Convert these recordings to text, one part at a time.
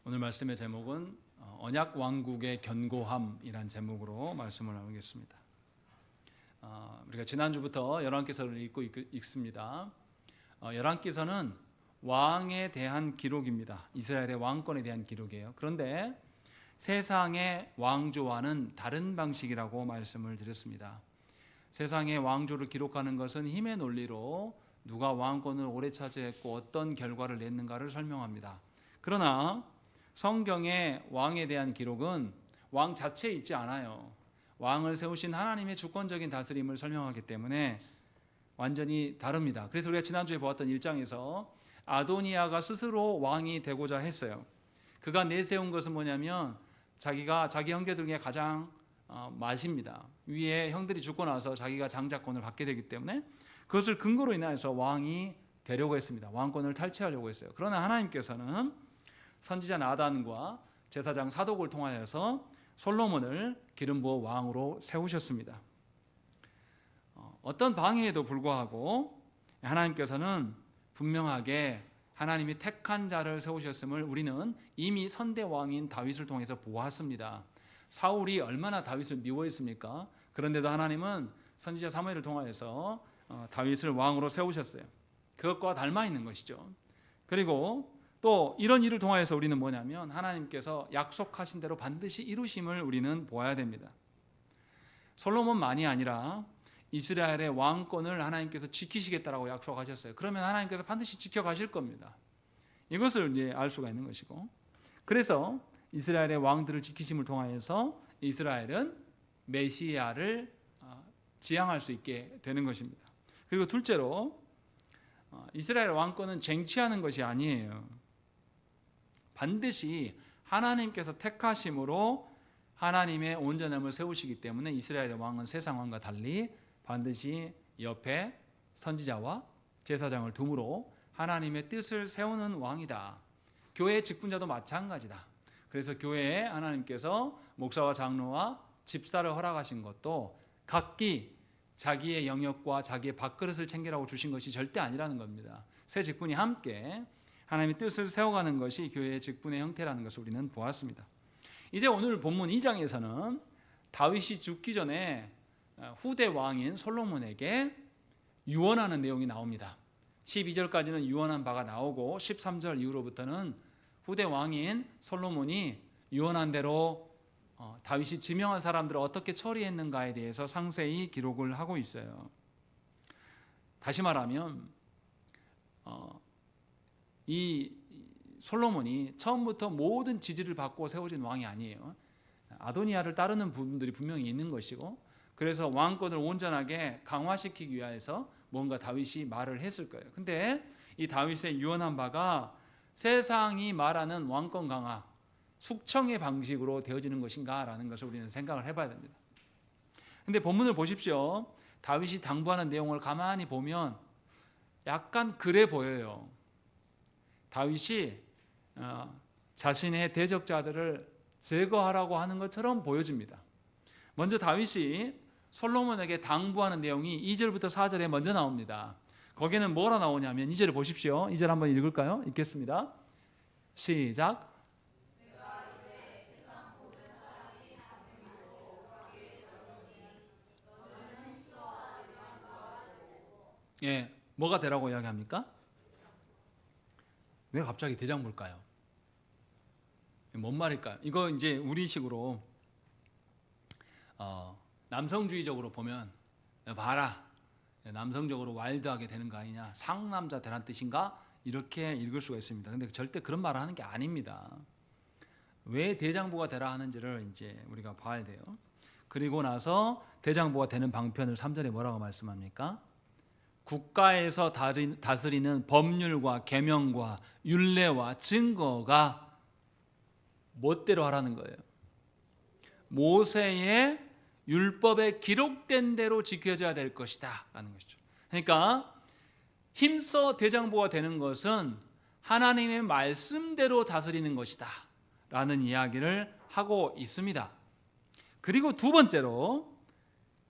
오늘 말씀의 제목은 언약 왕국의 견고함이란 제목으로 말씀을 나누겠습니다. 우리가 지난주부터 열왕기서를 읽고 있습니다. 열왕기서는 왕에 대한 기록입니다. 이스라엘의 왕권에 대한 기록이에요. 그런데 세상의 왕조와는 다른 방식이라고 말씀을 드렸습니다. 세상의 왕조를 기록하는 것은 힘의 논리로 누가 왕권을 오래 차지했고 어떤 결과를 냈는가를 설명합니다. 그러나 성경의 왕에 대한 기록은 왕 자체에 있지 않아요. 왕을 세우신 하나님의 주권적인 다스림을 설명하기 때문에 완전히 다릅니다. 그래서 우리가 지난주에 보았던 1장에서 아도니아가 스스로 왕이 되고자 했어요. 그가 내세운 것은 뭐냐면 자기가 자기 형제들 중에 가장 맞습니다. 위에 형들이 죽고 나서 자기가 장자권을 갖게 되기 때문에 그것을 근거로 인하여서 왕이 되려고 했습니다. 왕권을 탈취하려고 했어요. 그러나 하나님께서는 선지자 나단과 제사장 사독을 통하여서 솔로몬을 기름 부어 왕으로 세우셨습니다. 어떤 방해에도 불구하고 하나님께서는 분명하게 하나님이 택한 자를 세우셨음을 우리는 이미 선대 왕인 다윗을 통해서 보았습니다. 사울이 얼마나 다윗을 미워했습니까? 그런데도 하나님은 선지자 사무엘을 통하여서 다윗을 왕으로 세우셨어요. 그것과 닮아 있는 것이죠. 그리고 또 이런 일을 통하여서 우리는 뭐냐면 하나님께서 약속하신 대로 반드시 이루심을 우리는 보아야 됩니다. 솔로몬만이 아니라 이스라엘의 왕권을 하나님께서 지키시겠다라고 약속하셨어요. 그러면 하나님께서 반드시 지켜가실 겁니다. 이것을 이제 알 수가 있는 것이고, 그래서 이스라엘의 왕들을 지키심을 통하여서 이스라엘은 메시아를 지향할 수 있게 되는 것입니다. 그리고 둘째로 이스라엘 왕권은 쟁취하는 것이 아니에요. 반드시 하나님께서 택하심으로 하나님의 온전함을 세우시기 때문에 이스라엘의 왕은 세상 왕과 달리 반드시 옆에 선지자와 제사장을 둠으로 하나님의 뜻을 세우는 왕이다. 교회의 직분자도 마찬가지다. 그래서 교회에 하나님께서 목사와 장로와 집사를 허락하신 것도 각기 자기의 영역과 자기의 밥그릇을 챙기라고 주신 것이 절대 아니라는 겁니다. 세 직분이 함께 하나님의 뜻을 세워가는 것이 교회의 직분의 형태라는 것을 우리는 보았습니다. 이제 오늘 본문 2장에서는 다윗이 죽기 전에 후대 왕인 솔로몬에게 유언하는 내용이 나옵니다. 12절까지는 유언한 바가 나오고 13절 이후로부터는 후대 왕인 솔로몬이 유언한 대로 다윗이 지명한 사람들을 어떻게 처리했는가에 대해서 상세히 기록을 하고 있어요. 다시 말하면 이 솔로몬이 처음부터 모든 지지를 받고 세워진 왕이 아니에요. 아도니아를 따르는 부분들이 분명히 있는 것이고, 그래서 왕권을 온전하게 강화시키기 위해서 뭔가 다윗이 말을 했을 거예요. 근데 이 다윗의 유언한 바가 세상이 말하는 왕권 강화, 숙청의 방식으로 되어지는 것인가 라는 것을 우리는 생각을 해봐야 됩니다. 근데 본문을 보십시오. 다윗이 당부하는 내용을 가만히 보면 약간 그래 보여요. 다윗이 자신의 대적자들을 제거하라고 하는 것처럼 보여집니다. 먼저 다윗이 솔로몬에게 당부하는 내용이 2절부터 4절에 먼저 나옵니다. 거기는 뭐라 나오냐면 2절을 보십시오. 2절 한번 읽을까요? 읽겠습니다. 시작. 예, 뭐가 되라고 이야기합니까? 왜 갑자기 대장부일까요? 뭔 말일까요? 이거 이제 우리식으로 남성주의적으로 보면 봐라, 남성적으로 와일드하게 되는 거 아니냐, 상남자 되란 뜻인가? 이렇게 읽을 수가 있습니다. 근데 절대 그런 말을 하는 게 아닙니다. 왜 대장부가 되라 하는지를 이제 우리가 봐야 돼요. 그리고 나서 대장부가 되는 방편을 3절에 뭐라고 말씀합니까? 국가에서 다스리는 법률과 계명과 율례와 증거가 멋대로 하라는 거예요. 모세의 율법에 기록된 대로 지켜져야 될 것이다 라는 것이죠. 그러니까 힘써 대장부가 되는 것은 하나님의 말씀대로 다스리는 것이다 라는 이야기를 하고 있습니다. 그리고 두 번째로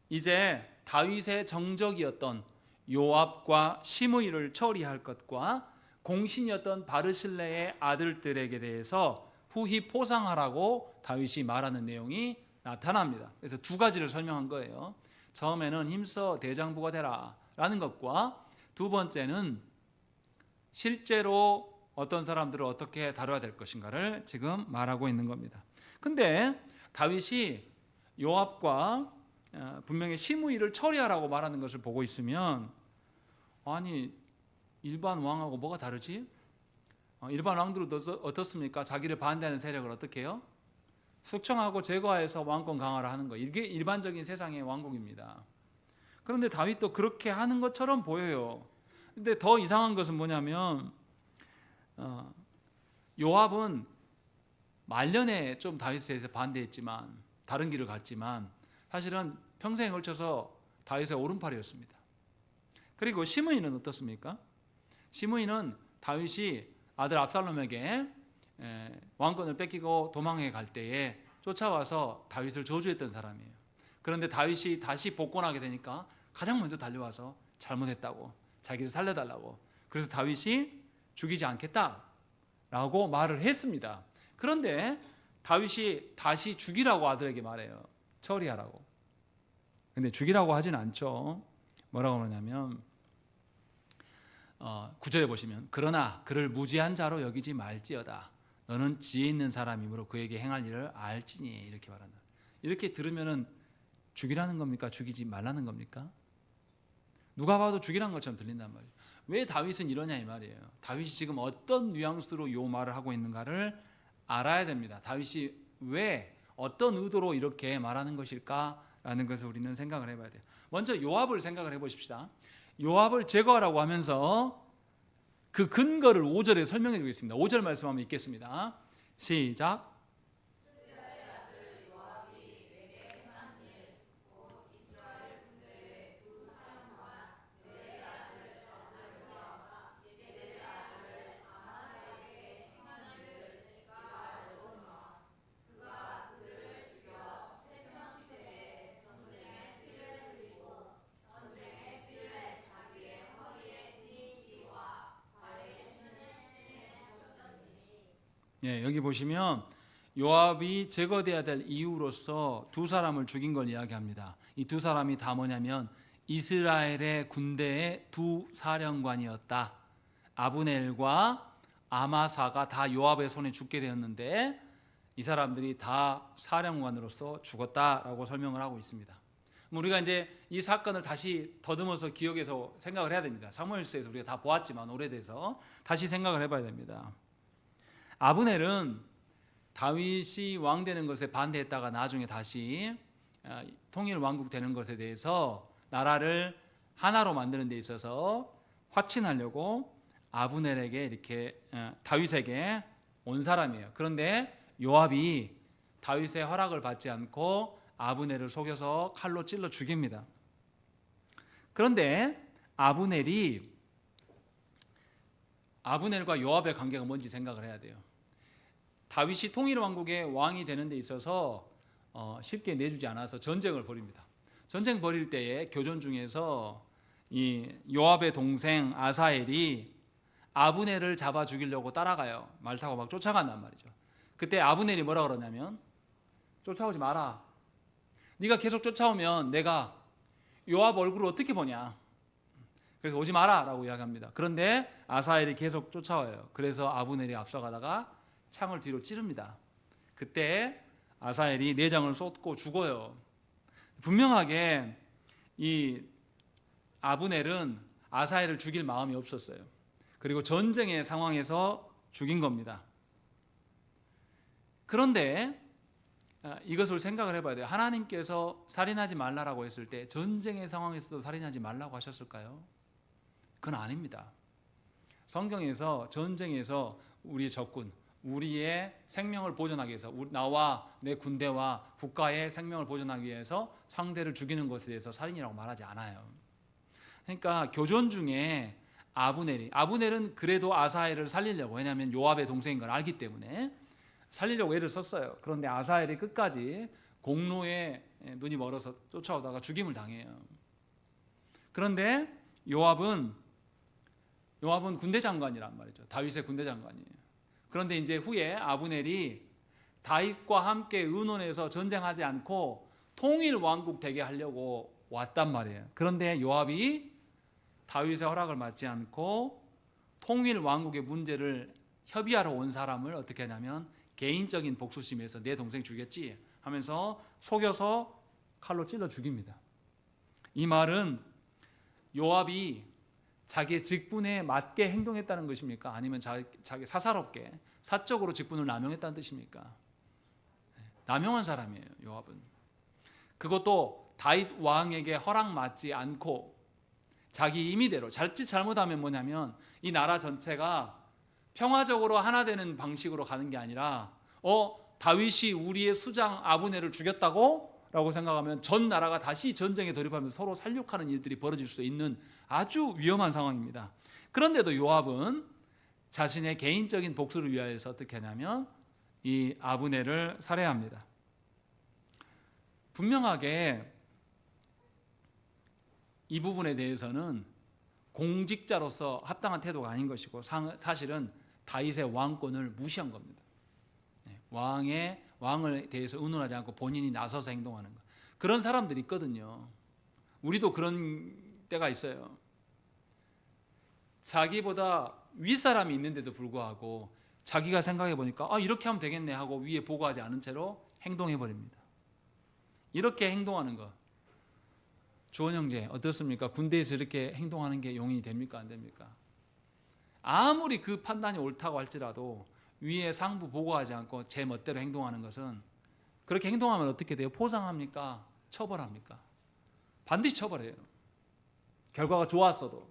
이제 다윗의 정적이었던 요압과 시므이를 처리할 것과 공신이었던 바르실레의 아들들에게 대해서 후히 포상하라고 다윗이 말하는 내용이 나타납니다. 그래서 두 가지를 설명한 거예요. 처음에는 힘써 대장부가 되라 라는 것과 두 번째는 실제로 어떤 사람들을 어떻게 다뤄야 될 것인가를 지금 말하고 있는 겁니다. 근데 다윗이 요압과 분명히 시므이를 처리하라고 말하는 것을 보고 있으면, 아니 일반 왕하고 뭐가 다르지? 일반 왕들은 어떻습니까? 자기를 반대하는 세력을 어떻게 해요? 숙청하고 제거해서 왕권 강화를 하는 거. 이게 일반적인 세상의 왕국입니다. 그런데 다윗도 그렇게 하는 것처럼 보여요. 근데 더 이상한 것은 뭐냐면 요압은 말년에 좀 다윗에 대해서 반대했지만, 다른 길을 갔지만 사실은 평생에 걸쳐서 다윗의 오른팔이었습니다. 그리고 시므이는 어떻습니까? 시므이는 다윗이 아들 압살롬에게 왕권을 뺏기고 도망해 갈 때에 쫓아와서 다윗을 저주했던 사람이에요. 그런데 다윗이 다시 복권하게 되니까 가장 먼저 달려와서 잘못했다고, 자기를 살려달라고, 그래서 다윗이 죽이지 않겠다라고 말을 했습니다. 그런데 다윗이 다시 죽이라고 아들에게 말해요. 처리하라고. 근데 죽이라고 하진 않죠. 뭐라고 그러냐면 9절에 보시면, 그러나 그를 무지한 자로 여기지 말지어다. 너는 지혜 있는 사람이므로 그에게 행할 일을 알지니, 이렇게 말한다. 이렇게 들으면은 죽이라는 겁니까? 죽이지 말라는 겁니까? 누가 봐도 죽이라는 것처럼 들린단 말이에요. 왜 다윗은 이러냐 이 말이에요. 다윗이 지금 어떤 뉘앙스로 이 말을 하고 있는가를 알아야 됩니다. 다윗이 왜 어떤 의도로 이렇게 말하는 것일까라는 것을 우리는 생각을 해봐야 돼요. 먼저 요압을 생각을 해보십시다. 요압을 제거하라고 하면서 그 근거를 5절에 설명해 주겠습니다. 5절 말씀 한번 읽겠습니다. 시작. 여기 보시면 요압이 제거돼야 될 이유로서 두 사람을 죽인 걸 이야기합니다. 이 두 사람이 다 뭐냐면 이스라엘의 군대의 두 사령관이었다. 아브넬과 아마사가 다 요압의 손에 죽게 되었는데 이 사람들이 다 사령관으로서 죽었다라고 설명을 하고 있습니다. 우리가 이제 이 사건을 다시 더듬어서 기억해서 생각을 해야 됩니다. 사무엘서에서 우리가 다 보았지만 오래돼서 다시 생각을 해봐야 됩니다. 아브넬은 다윗이 왕 되는 것에 반대했다가 나중에 다시 통일 왕국 되는 것에 대해서 나라를 하나로 만드는 데 있어서 화친하려고 아브넬에게 이렇게 다윗에게 온 사람이에요. 그런데 요압이 다윗의 허락을 받지 않고 아브넬을 속여서 칼로 찔러 죽입니다. 그런데 아브넬과 요압의 관계가 뭔지 생각을 해야 돼요. 다윗이 통일 왕국의 왕이 되는 데 있어서 쉽게 내주지 않아서 전쟁을 벌입니다. 전쟁 벌일 때에 교전 중에서 이 요압의 동생 아사엘이 아브넬을 잡아 죽이려고 따라가요. 말 타고 막 쫓아간단 말이죠. 그때 아브넬이 뭐라 그러냐면, 쫓아오지 마라. 네가 계속 쫓아오면 내가 요압 얼굴을 어떻게 보냐. 그래서 오지 마라 라고 이야기합니다. 그런데 아사엘이 계속 쫓아와요. 그래서 아브넬이 앞서가다가 창을 뒤로 찌릅니다. 그때 아사엘이 내장을 쏟고 죽어요. 분명하게 이 아브넬은 아사엘을 죽일 마음이 없었어요. 그리고 전쟁의 상황에서 죽인 겁니다. 그런데 이것을 생각을 해봐야 돼요. 하나님께서 살인하지 말라라고 했을 때 전쟁의 상황에서도 살인하지 말라고 하셨을까요? 그건 아닙니다. 성경에서 전쟁에서 우리의 적군, 우리의 생명을 보존하기 위해서, 나와 내 군대와 국가의 생명을 보존하기 위해서 상대를 죽이는 것에 대해서 살인이라고 말하지 않아요. 그러니까 교전 중에 아브넬은 그래도 아사엘을 살리려고, 왜냐하면 요압의 동생인 걸 알기 때문에 살리려고 애를 썼어요. 그런데 아사엘이 끝까지 공로에 눈이 멀어서 쫓아오다가 죽임을 당해요. 그런데 요압은 군대 장관이란 말이죠. 다윗의 군대 장관이에요. 그런데 이제 후에 아브넬이 다윗과 함께 의논해서 전쟁하지 않고 통일 왕국 되게 하려고 왔단 말이에요. 그런데 요압이 다윗의 허락을 받지 않고 통일 왕국의 문제를 협의하러 온 사람을 어떻게 하냐면 개인적인 복수심에서 내 동생 죽였지 하면서 속여서 칼로 찔러 죽입니다. 이 말은 요압이 자기의 직분에 맞게 행동했다는 것입니까? 아니면 자기 사사롭게 사적으로 직분을 남용했다는 뜻입니까? 남용한 사람이에요, 요압은. 그것도 다윗 왕에게 허락받지 않고 자기 임의대로. 자칫 잘못하면 뭐냐면 이 나라 전체가 평화적으로 하나 되는 방식으로 가는 게 아니라 다윗이 우리의 수장 아브넬을 죽였다고? 라고 생각하면 전 나라가 다시 전쟁에 돌입하면서 서로 살육하는 일들이 벌어질 수 있는 아주 위험한 상황입니다. 그런데도 요압은 자신의 개인적인 복수를 위하여서 어떻게 하냐면 이 아브넬을 살해합니다. 분명하게 이 부분에 대해서는 공직자로서 합당한 태도가 아닌 것이고 사실은 다윗의 왕권을 무시한 겁니다. 왕을 대해서 의논하지 않고 본인이 나서서 행동하는 것. 그런 사람들이 있거든요. 우리도 그런 때가 있어요. 자기보다 윗사람이 있는데도 불구하고 자기가 생각해 보니까 이렇게 하면 되겠네 하고 위에 보고하지 않은 채로 행동해 버립니다. 이렇게 행동하는 것. 주원 형제 어떻습니까? 군대에서 이렇게 행동하는 게 용인이 됩니까? 안 됩니까? 아무리 그 판단이 옳다고 할지라도 위에 상부 보고하지 않고 제 멋대로 행동하는 것은 그렇게 행동하면 어떻게 돼요? 포상합니까? 처벌합니까? 반드시 처벌해요. 결과가 좋았어도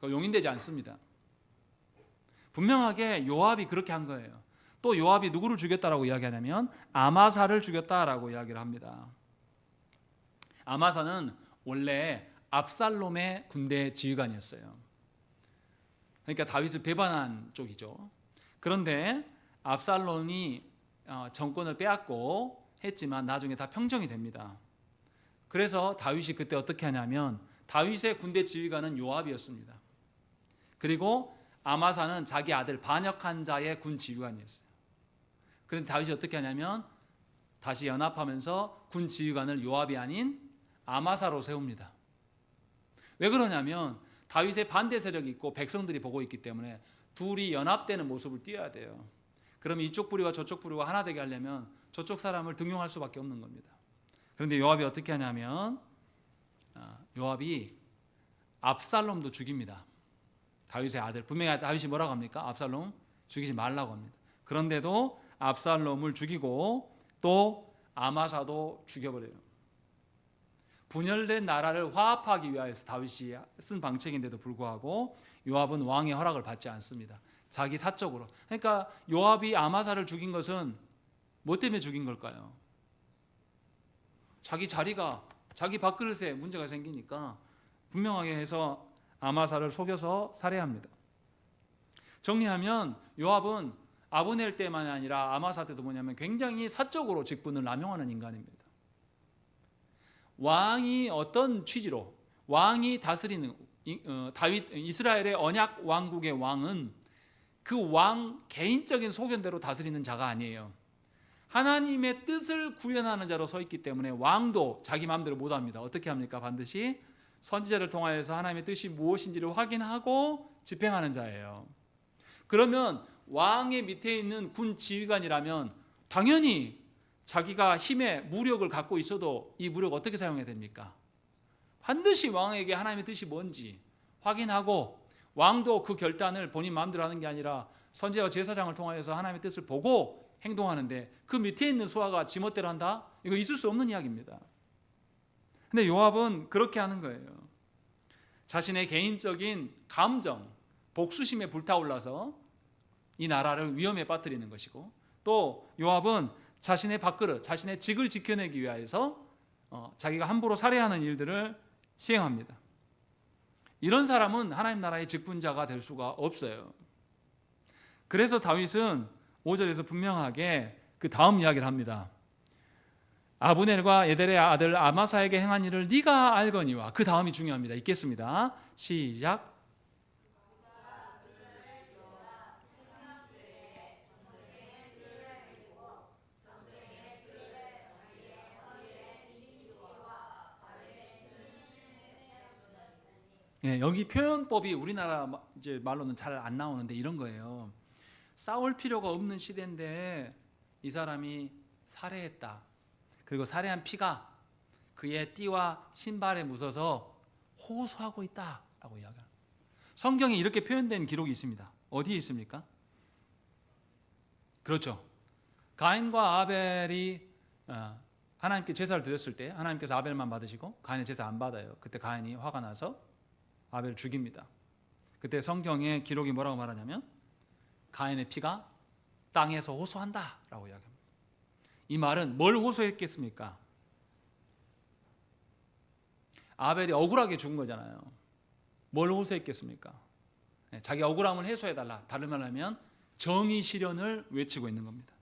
용인되지 않습니다. 분명하게 요압이 그렇게 한 거예요. 또 요압이 누구를 죽였다라고 이야기하냐면 아마사를 죽였다라고 이야기를 합니다. 아마사는 원래 압살롬의 군대 지휘관이었어요. 그러니까 다윗을 배반한 쪽이죠. 그런데 압살롬이 정권을 빼앗고 했지만 나중에 다 평정이 됩니다. 그래서 다윗이 그때 어떻게 하냐면 다윗의 군대 지휘관은 요압이었습니다. 그리고 아마사는 자기 아들 반역한 자의 군 지휘관이었어요. 그런데 다윗이 어떻게 하냐면 다시 연합하면서 군 지휘관을 요압이 아닌 아마사로 세웁니다. 왜 그러냐면 다윗의 반대 세력이 있고 백성들이 보고 있기 때문에 둘이 연합되는 모습을 띄어야 돼요. 그럼 이쪽 부류와 저쪽 부류가 하나 되게 하려면 저쪽 사람을 등용할 수밖에 없는 겁니다. 그런데 요압이 어떻게 하냐면 요압이 압살롬도 죽입니다. 다윗의 아들. 분명히 다윗이 뭐라고 합니까? 압살롬 죽이지 말라고 합니다. 그런데도 압살롬을 죽이고 또 아마사도 죽여버려요. 분열된 나라를 화합하기 위하여서 다윗이 쓴 방책인데도 불구하고 요압은 왕의 허락을 받지 않습니다. 자기 사적으로. 그러니까 요압이 아마사를 죽인 것은 뭐 때문에 죽인 걸까요? 자기 자리가, 자기 밥그릇에 문제가 생기니까 분명하게 해서 아마사를 속여서 살해합니다. 정리하면 요압은 아브넬 때만이 아니라 아마사 때도 뭐냐면 굉장히 사적으로 직분을 남용하는 인간입니다. 왕이 어떤 취지로 왕이 다스리는 다윗 이스라엘의 언약 왕국의 왕은 그 왕 개인적인 소견대로 다스리는 자가 아니에요. 하나님의 뜻을 구현하는 자로 서 있기 때문에 왕도 자기 마음대로 못합니다. 어떻게 합니까? 반드시 선지자를 통하여서 하나님의 뜻이 무엇인지를 확인하고 집행하는 자예요. 그러면 왕의 밑에 있는 군 지휘관이라면 당연히 자기가 힘의 무력을 갖고 있어도 이 무력을 어떻게 사용해야 됩니까? 반드시 왕에게 하나님의 뜻이 뭔지 확인하고 왕도 그 결단을 본인 마음대로 하는 게 아니라 선지자와 제사장을 통하여서 하나님의 뜻을 보고 행동하는데 그 밑에 있는 수하가 지멋대로 한다? 이거 있을 수 없는 이야기입니다. 근데 요압은 그렇게 하는 거예요. 자신의 개인적인 감정, 복수심에 불타올라서 이 나라를 위험에 빠뜨리는 것이고 또 요압은 자신의 밥그릇, 자신의 직을 지켜내기 위해서 자기가 함부로 살해하는 일들을 시행합니다. 이런 사람은 하나님 나라의 직분자가 될 수가 없어요. 그래서 다윗은 5절에서 분명하게 그 다음 이야기를 합니다. 아브넬과 예델의 아들 아마사에게 행한 일을 네가 알거니와. 그 다음이 중요합니다. 읽겠습니다. 시작. 여기 표현법이 우리나라 이제 말로는 잘 안 나오는데 이런 거예요. 싸울 필요가 없는 시대인데 이 사람이 살해했다. 그리고 살해한 피가 그의 띠와 신발에 묻어서 호소하고 있다라고 이야기합니다. 성경에 이렇게 표현된 기록이 있습니다. 어디에 있습니까? 그렇죠. 가인과 아벨이 하나님께 제사를 드렸을 때 하나님께서 아벨만 받으시고 가인의 제사 안 받아요. 그때 가인이 화가 나서 아벨을 죽입니다. 그때 성경의 기록이 뭐라고 말하냐면 가인의 피가 땅에서 호소한다라고 이야기합니다. 이 말은 뭘 호소했겠습니까? 아벨이 억울하게 죽은 거잖아요. 뭘 호소했겠습니까? 자기 억울함을 해소해달라. 다른 말로 하면 정의 실현을 외치고 있는 겁니다.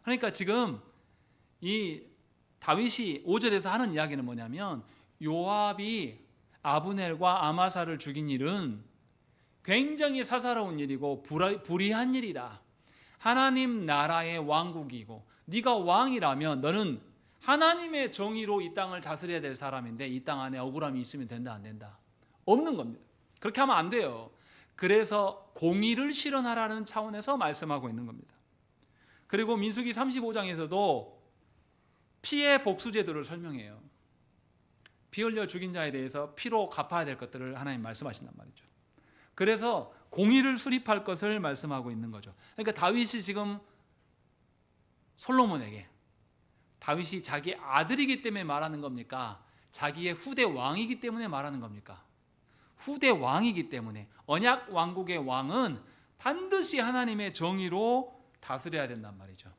그러니까 지금 이 다윗이 5절에서 하는 이야기는 뭐냐면 요압이 아브넬과 아마사를 죽인 일은 굉장히 사사로운 일이고 불의한 일이다. 하나님 나라의 왕국이고 네가 왕이라면 너는 하나님의 정의로 이 땅을 다스려야 될 사람인데 이 땅 안에 억울함이 있으면 된다 안 된다? 없는 겁니다. 그렇게 하면 안 돼요. 그래서 공의를 실현하라는 차원에서 말씀하고 있는 겁니다. 그리고 민수기 35장에서도 피의 복수 제도를 설명해요. 피 흘려 죽인 자에 대해서 피로 갚아야 될 것들을 하나님 말씀하신단 말이죠. 그래서 공의를 수립할 것을 말씀하고 있는 거죠. 그러니까 다윗이 지금 솔로몬에게 다윗이 자기 아들이기 때문에 말하는 겁니까? 자기의 후대 왕이기 때문에 말하는 겁니까? 후대 왕이기 때문에 언약 왕국의 왕은 반드시 하나님의 정의로 다스려야 된단 말이죠.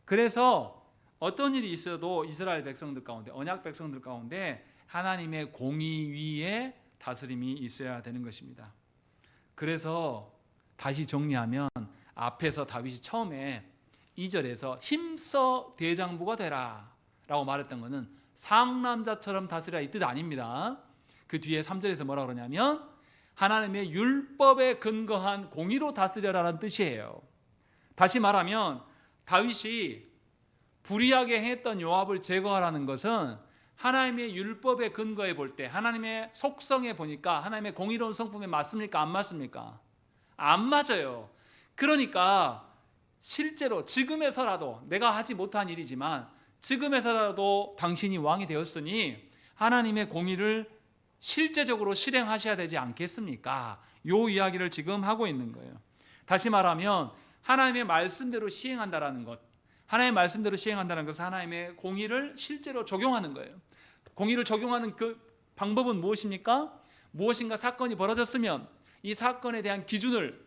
그래서 어떤 일이 있어도 이스라엘 백성들 가운데 언약 백성들 가운데 하나님의 공의 위에 다스림이 있어야 되는 것입니다. 그래서 다시 정리하면 앞에서 다윗이 처음에 2절에서 힘써 대장부가 되라 라고 말했던 것은 상남자처럼 다스리라 이 뜻 아닙니다. 그 뒤에 3절에서 뭐라 그러냐면 하나님의 율법에 근거한 공의로 다스려라라는 뜻이에요. 다시 말하면 다윗이 불의하게 했던 요압을 제거하라는 것은 하나님의 율법에 근거해 볼 때 하나님의 속성에 보니까 하나님의 공의로운 성품에 맞습니까? 안 맞습니까? 안 맞아요. 그러니까 실제로 지금에서라도 내가 하지 못한 일이지만 지금에서라도 당신이 왕이 되었으니 하나님의 공의를 실제적으로 실행하셔야 되지 않겠습니까? 이 이야기를 지금 하고 있는 거예요. 다시 말하면 하나님의 말씀대로 시행한다라는 것, 하나님의 말씀대로 시행한다는 것은 하나님의 공의를 실제로 적용하는 거예요. 공의를 적용하는 그 방법은 무엇입니까? 무엇인가 사건이 벌어졌으면 이 사건에 대한 기준을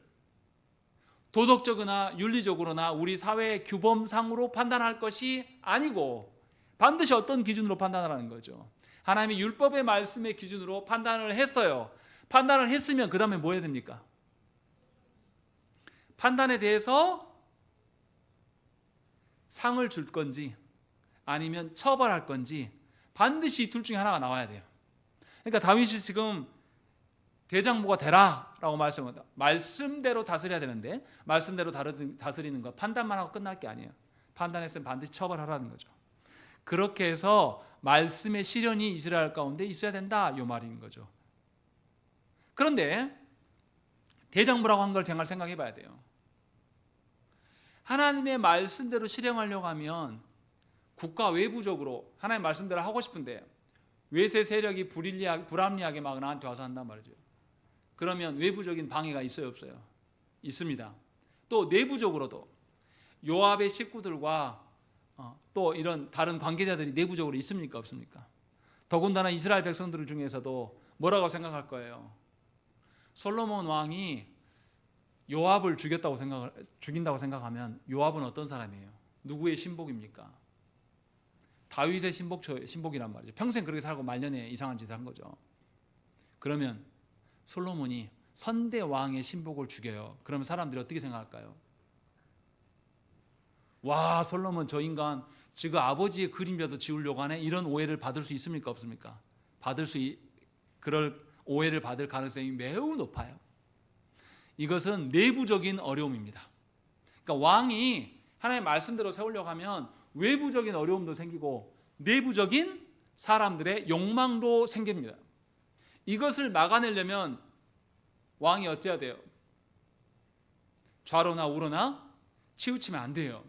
도덕적이나 윤리적으로나 우리 사회의 규범상으로 판단할 것이 아니고 반드시 어떤 기준으로 판단하라는 거죠. 하나님의 율법의 말씀의 기준으로 판단을 했어요. 판단을 했으면 그 다음에 뭐 해야 됩니까? 판단에 대해서 상을 줄 건지 아니면 처벌할 건지 반드시 둘 중에 하나가 나와야 돼요. 그러니까 다윗이 지금 대장부가 되라라고 말씀합니다. 말씀대로 다스려야 되는데 말씀대로 다스리는 거 판단만 하고 끝날 게 아니에요. 판단했으면 반드시 처벌하라는 거죠. 그렇게 해서 말씀의 실현이 이스라엘 가운데 있어야 된다 이 말인 거죠. 그런데 대장부라고 한 걸 정말 생각해 봐야 돼요. 하나님의 말씀대로 실행하려고 하면 국가 외부적으로 하나님 말씀대로 하고 싶은데 외세 세력이 불합리하게 막 나한테 와서 한단 말이죠. 그러면 외부적인 방해가 있어요 없어요? 있습니다. 또 내부적으로도 요압의 식구들과 또 이런 다른 관계자들이 내부적으로 있습니까 없습니까? 더군다나 이스라엘 백성들 중에서도 뭐라고 생각할 거예요? 솔로몬 왕이 요압을 죽인다고 생각하면 요압은 어떤 사람이에요? 누구의 신복입니까? 다윗의 신복이란 말이죠. 평생 그렇게 살고 말년에 이상한 짓을 한 거죠. 그러면 솔로몬이 선대 왕의 신복을 죽여요. 그러면 사람들이 어떻게 생각할까요? 와, 솔로몬 저 인간 지금 아버지의 그림자도 지우려고 하네. 이런 오해를 받을 수 있습니까 없습니까? 그럴 오해를 받을 가능성이 매우 높아요. 이것은 내부적인 어려움입니다. 그러니까 왕이 하나님의 말씀대로 세우려고 하면 외부적인 어려움도 생기고 내부적인 사람들의 욕망도 생깁니다. 이것을 막아내려면 왕이 어찌해야 돼요? 좌로나 우로나 치우치면 안 돼요.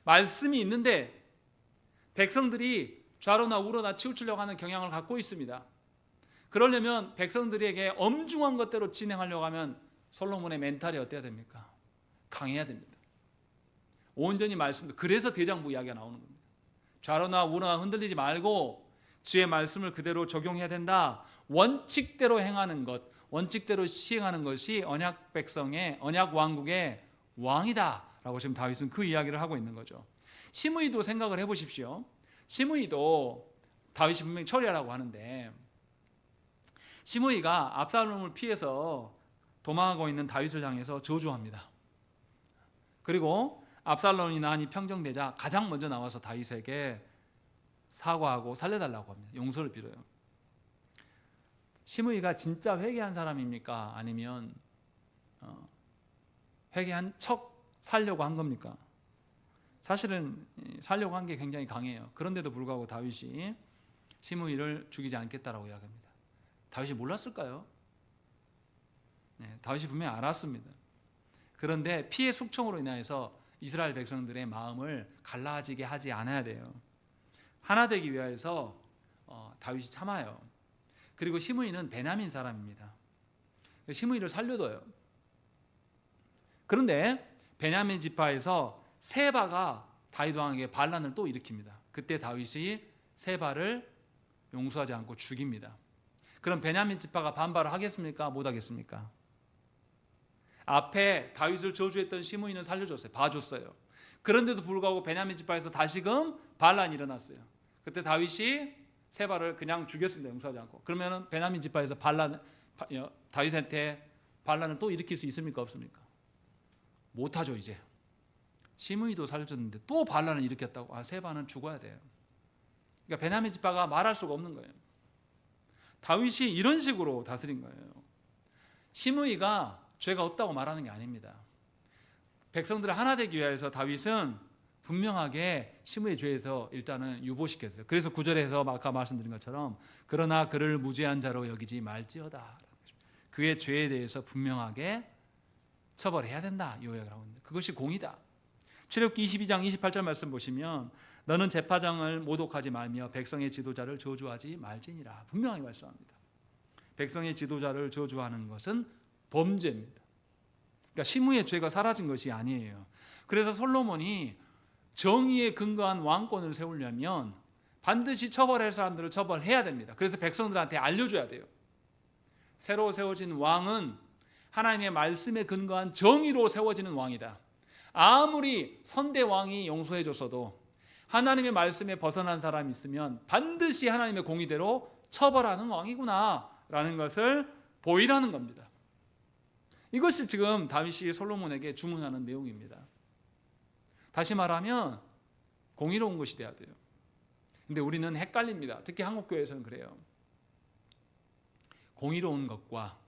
말씀이 있는데 백성들이 좌로나 우로나 치우치려고 하는 경향을 갖고 있습니다. 그러려면 백성들에게 엄중한 것대로 진행하려고 하면 솔로몬의 멘탈이 어때야 됩니까? 강해야 됩니다. 온전히 말씀, 그래서 대장부 이야기가 나오는 겁니다. 좌로나 우로나 흔들리지 말고 주의 말씀을 그대로 적용해야 된다. 원칙대로 행하는 것, 원칙대로 시행하는 것이 언약 백성의, 언약 왕국의 왕이다 라고 지금 다윗은 그 이야기를 하고 있는 거죠. 시므이도 생각을 해보십시오. 시므이도 다윗이 분명히 처리하라고 하는데 시므이가 압살롬을 피해서 도망하고 있는 다윗을 향해서 저주합니다. 그리고 압살롬이 난이 평정되자 가장 먼저 나와서 다윗에게 사과하고 살려달라고 합니다. 용서를 빌어요. 시므이가 진짜 회개한 사람입니까? 아니면 회개한 척 살려고 한 겁니까? 사실은 살려고 한 게 굉장히 강해요. 그런데도 불구하고 다윗이 시므이를 죽이지 않겠다라고 이야기합니다. 다윗이 몰랐을까요? 네, 다윗이 분명히 알았습니다. 그런데 피해 숙청으로 인하여서 이스라엘 백성들의 마음을 갈라지게 하지 않아야 돼요. 하나 되기 위해서 다윗이 참아요. 그리고 시므이는 베냐민 사람입니다. 시므이를 살려둬요. 그런데 베냐민 지파에서 세바가 다윗 왕에게 반란을 또 일으킵니다. 그때 다윗이 세바를 용서하지 않고 죽입니다. 그럼 베냐민 지파가 반발을 하겠습니까? 못 하겠습니까? 앞에 다윗을 저주했던 시므이는 살려줬어요. 봐줬어요. 그런데도 불구하고 베냐민 지파에서 다시금 반란이 일어났어요. 그때 다윗이 세바를 그냥 죽였습니다. 용서하지 않고. 그러면 베냐민 지파에서 다윗한테 반란을 또 일으킬 수 있습니까? 없습니까? 못하죠. 이제 시므이도 살려줬는데 또 반란을 일으켰다고. 세바는 죽어야 돼요. 그러니까 베냐민 지파가 말할 수가 없는 거예요. 다윗이 이런 식으로 다스린 거예요. 시므이가 죄가 없다고 말하는 게 아닙니다. 백성들을 하나 되기 위해서 다윗은 분명하게 시므이의 죄에서 일단은 유보시켰어요. 그래서 9절에서 아까 말씀드린 것처럼 그러나 그를 무죄한 자로 여기지 말지어다. 그의 죄에 대해서 분명하게 처벌해야 된다. 이 이야기를 하고 있는데 그것이 공의다. 출애굽기 22장 28절 말씀 보시면 너는 제사장을 모독하지 말며 백성의 지도자를 저주하지 말지니라. 분명하게 말씀합니다. 백성의 지도자를 저주하는 것은 범죄입니다. 그러니까 시므이의 죄가 사라진 것이 아니에요. 그래서 솔로몬이 정의에 근거한 왕권을 세우려면 반드시 처벌할 사람들을 처벌해야 됩니다. 그래서 백성들한테 알려줘야 돼요. 새로 세워진 왕은 하나님의 말씀에 근거한 정의로 세워지는 왕이다. 아무리 선대 왕이 용서해줬어도 하나님의 말씀에 벗어난 사람이 있으면 반드시 하나님의 공의대로 처벌하는 왕이구나 라는 것을 보이라는 겁니다. 이것이 지금 다윗이 솔로몬에게 주문하는 내용입니다. 다시 말하면 공의로운 것이 돼야 돼요. 근데 우리는 헷갈립니다. 특히 한국교회에서는 그래요. 공의로운 것과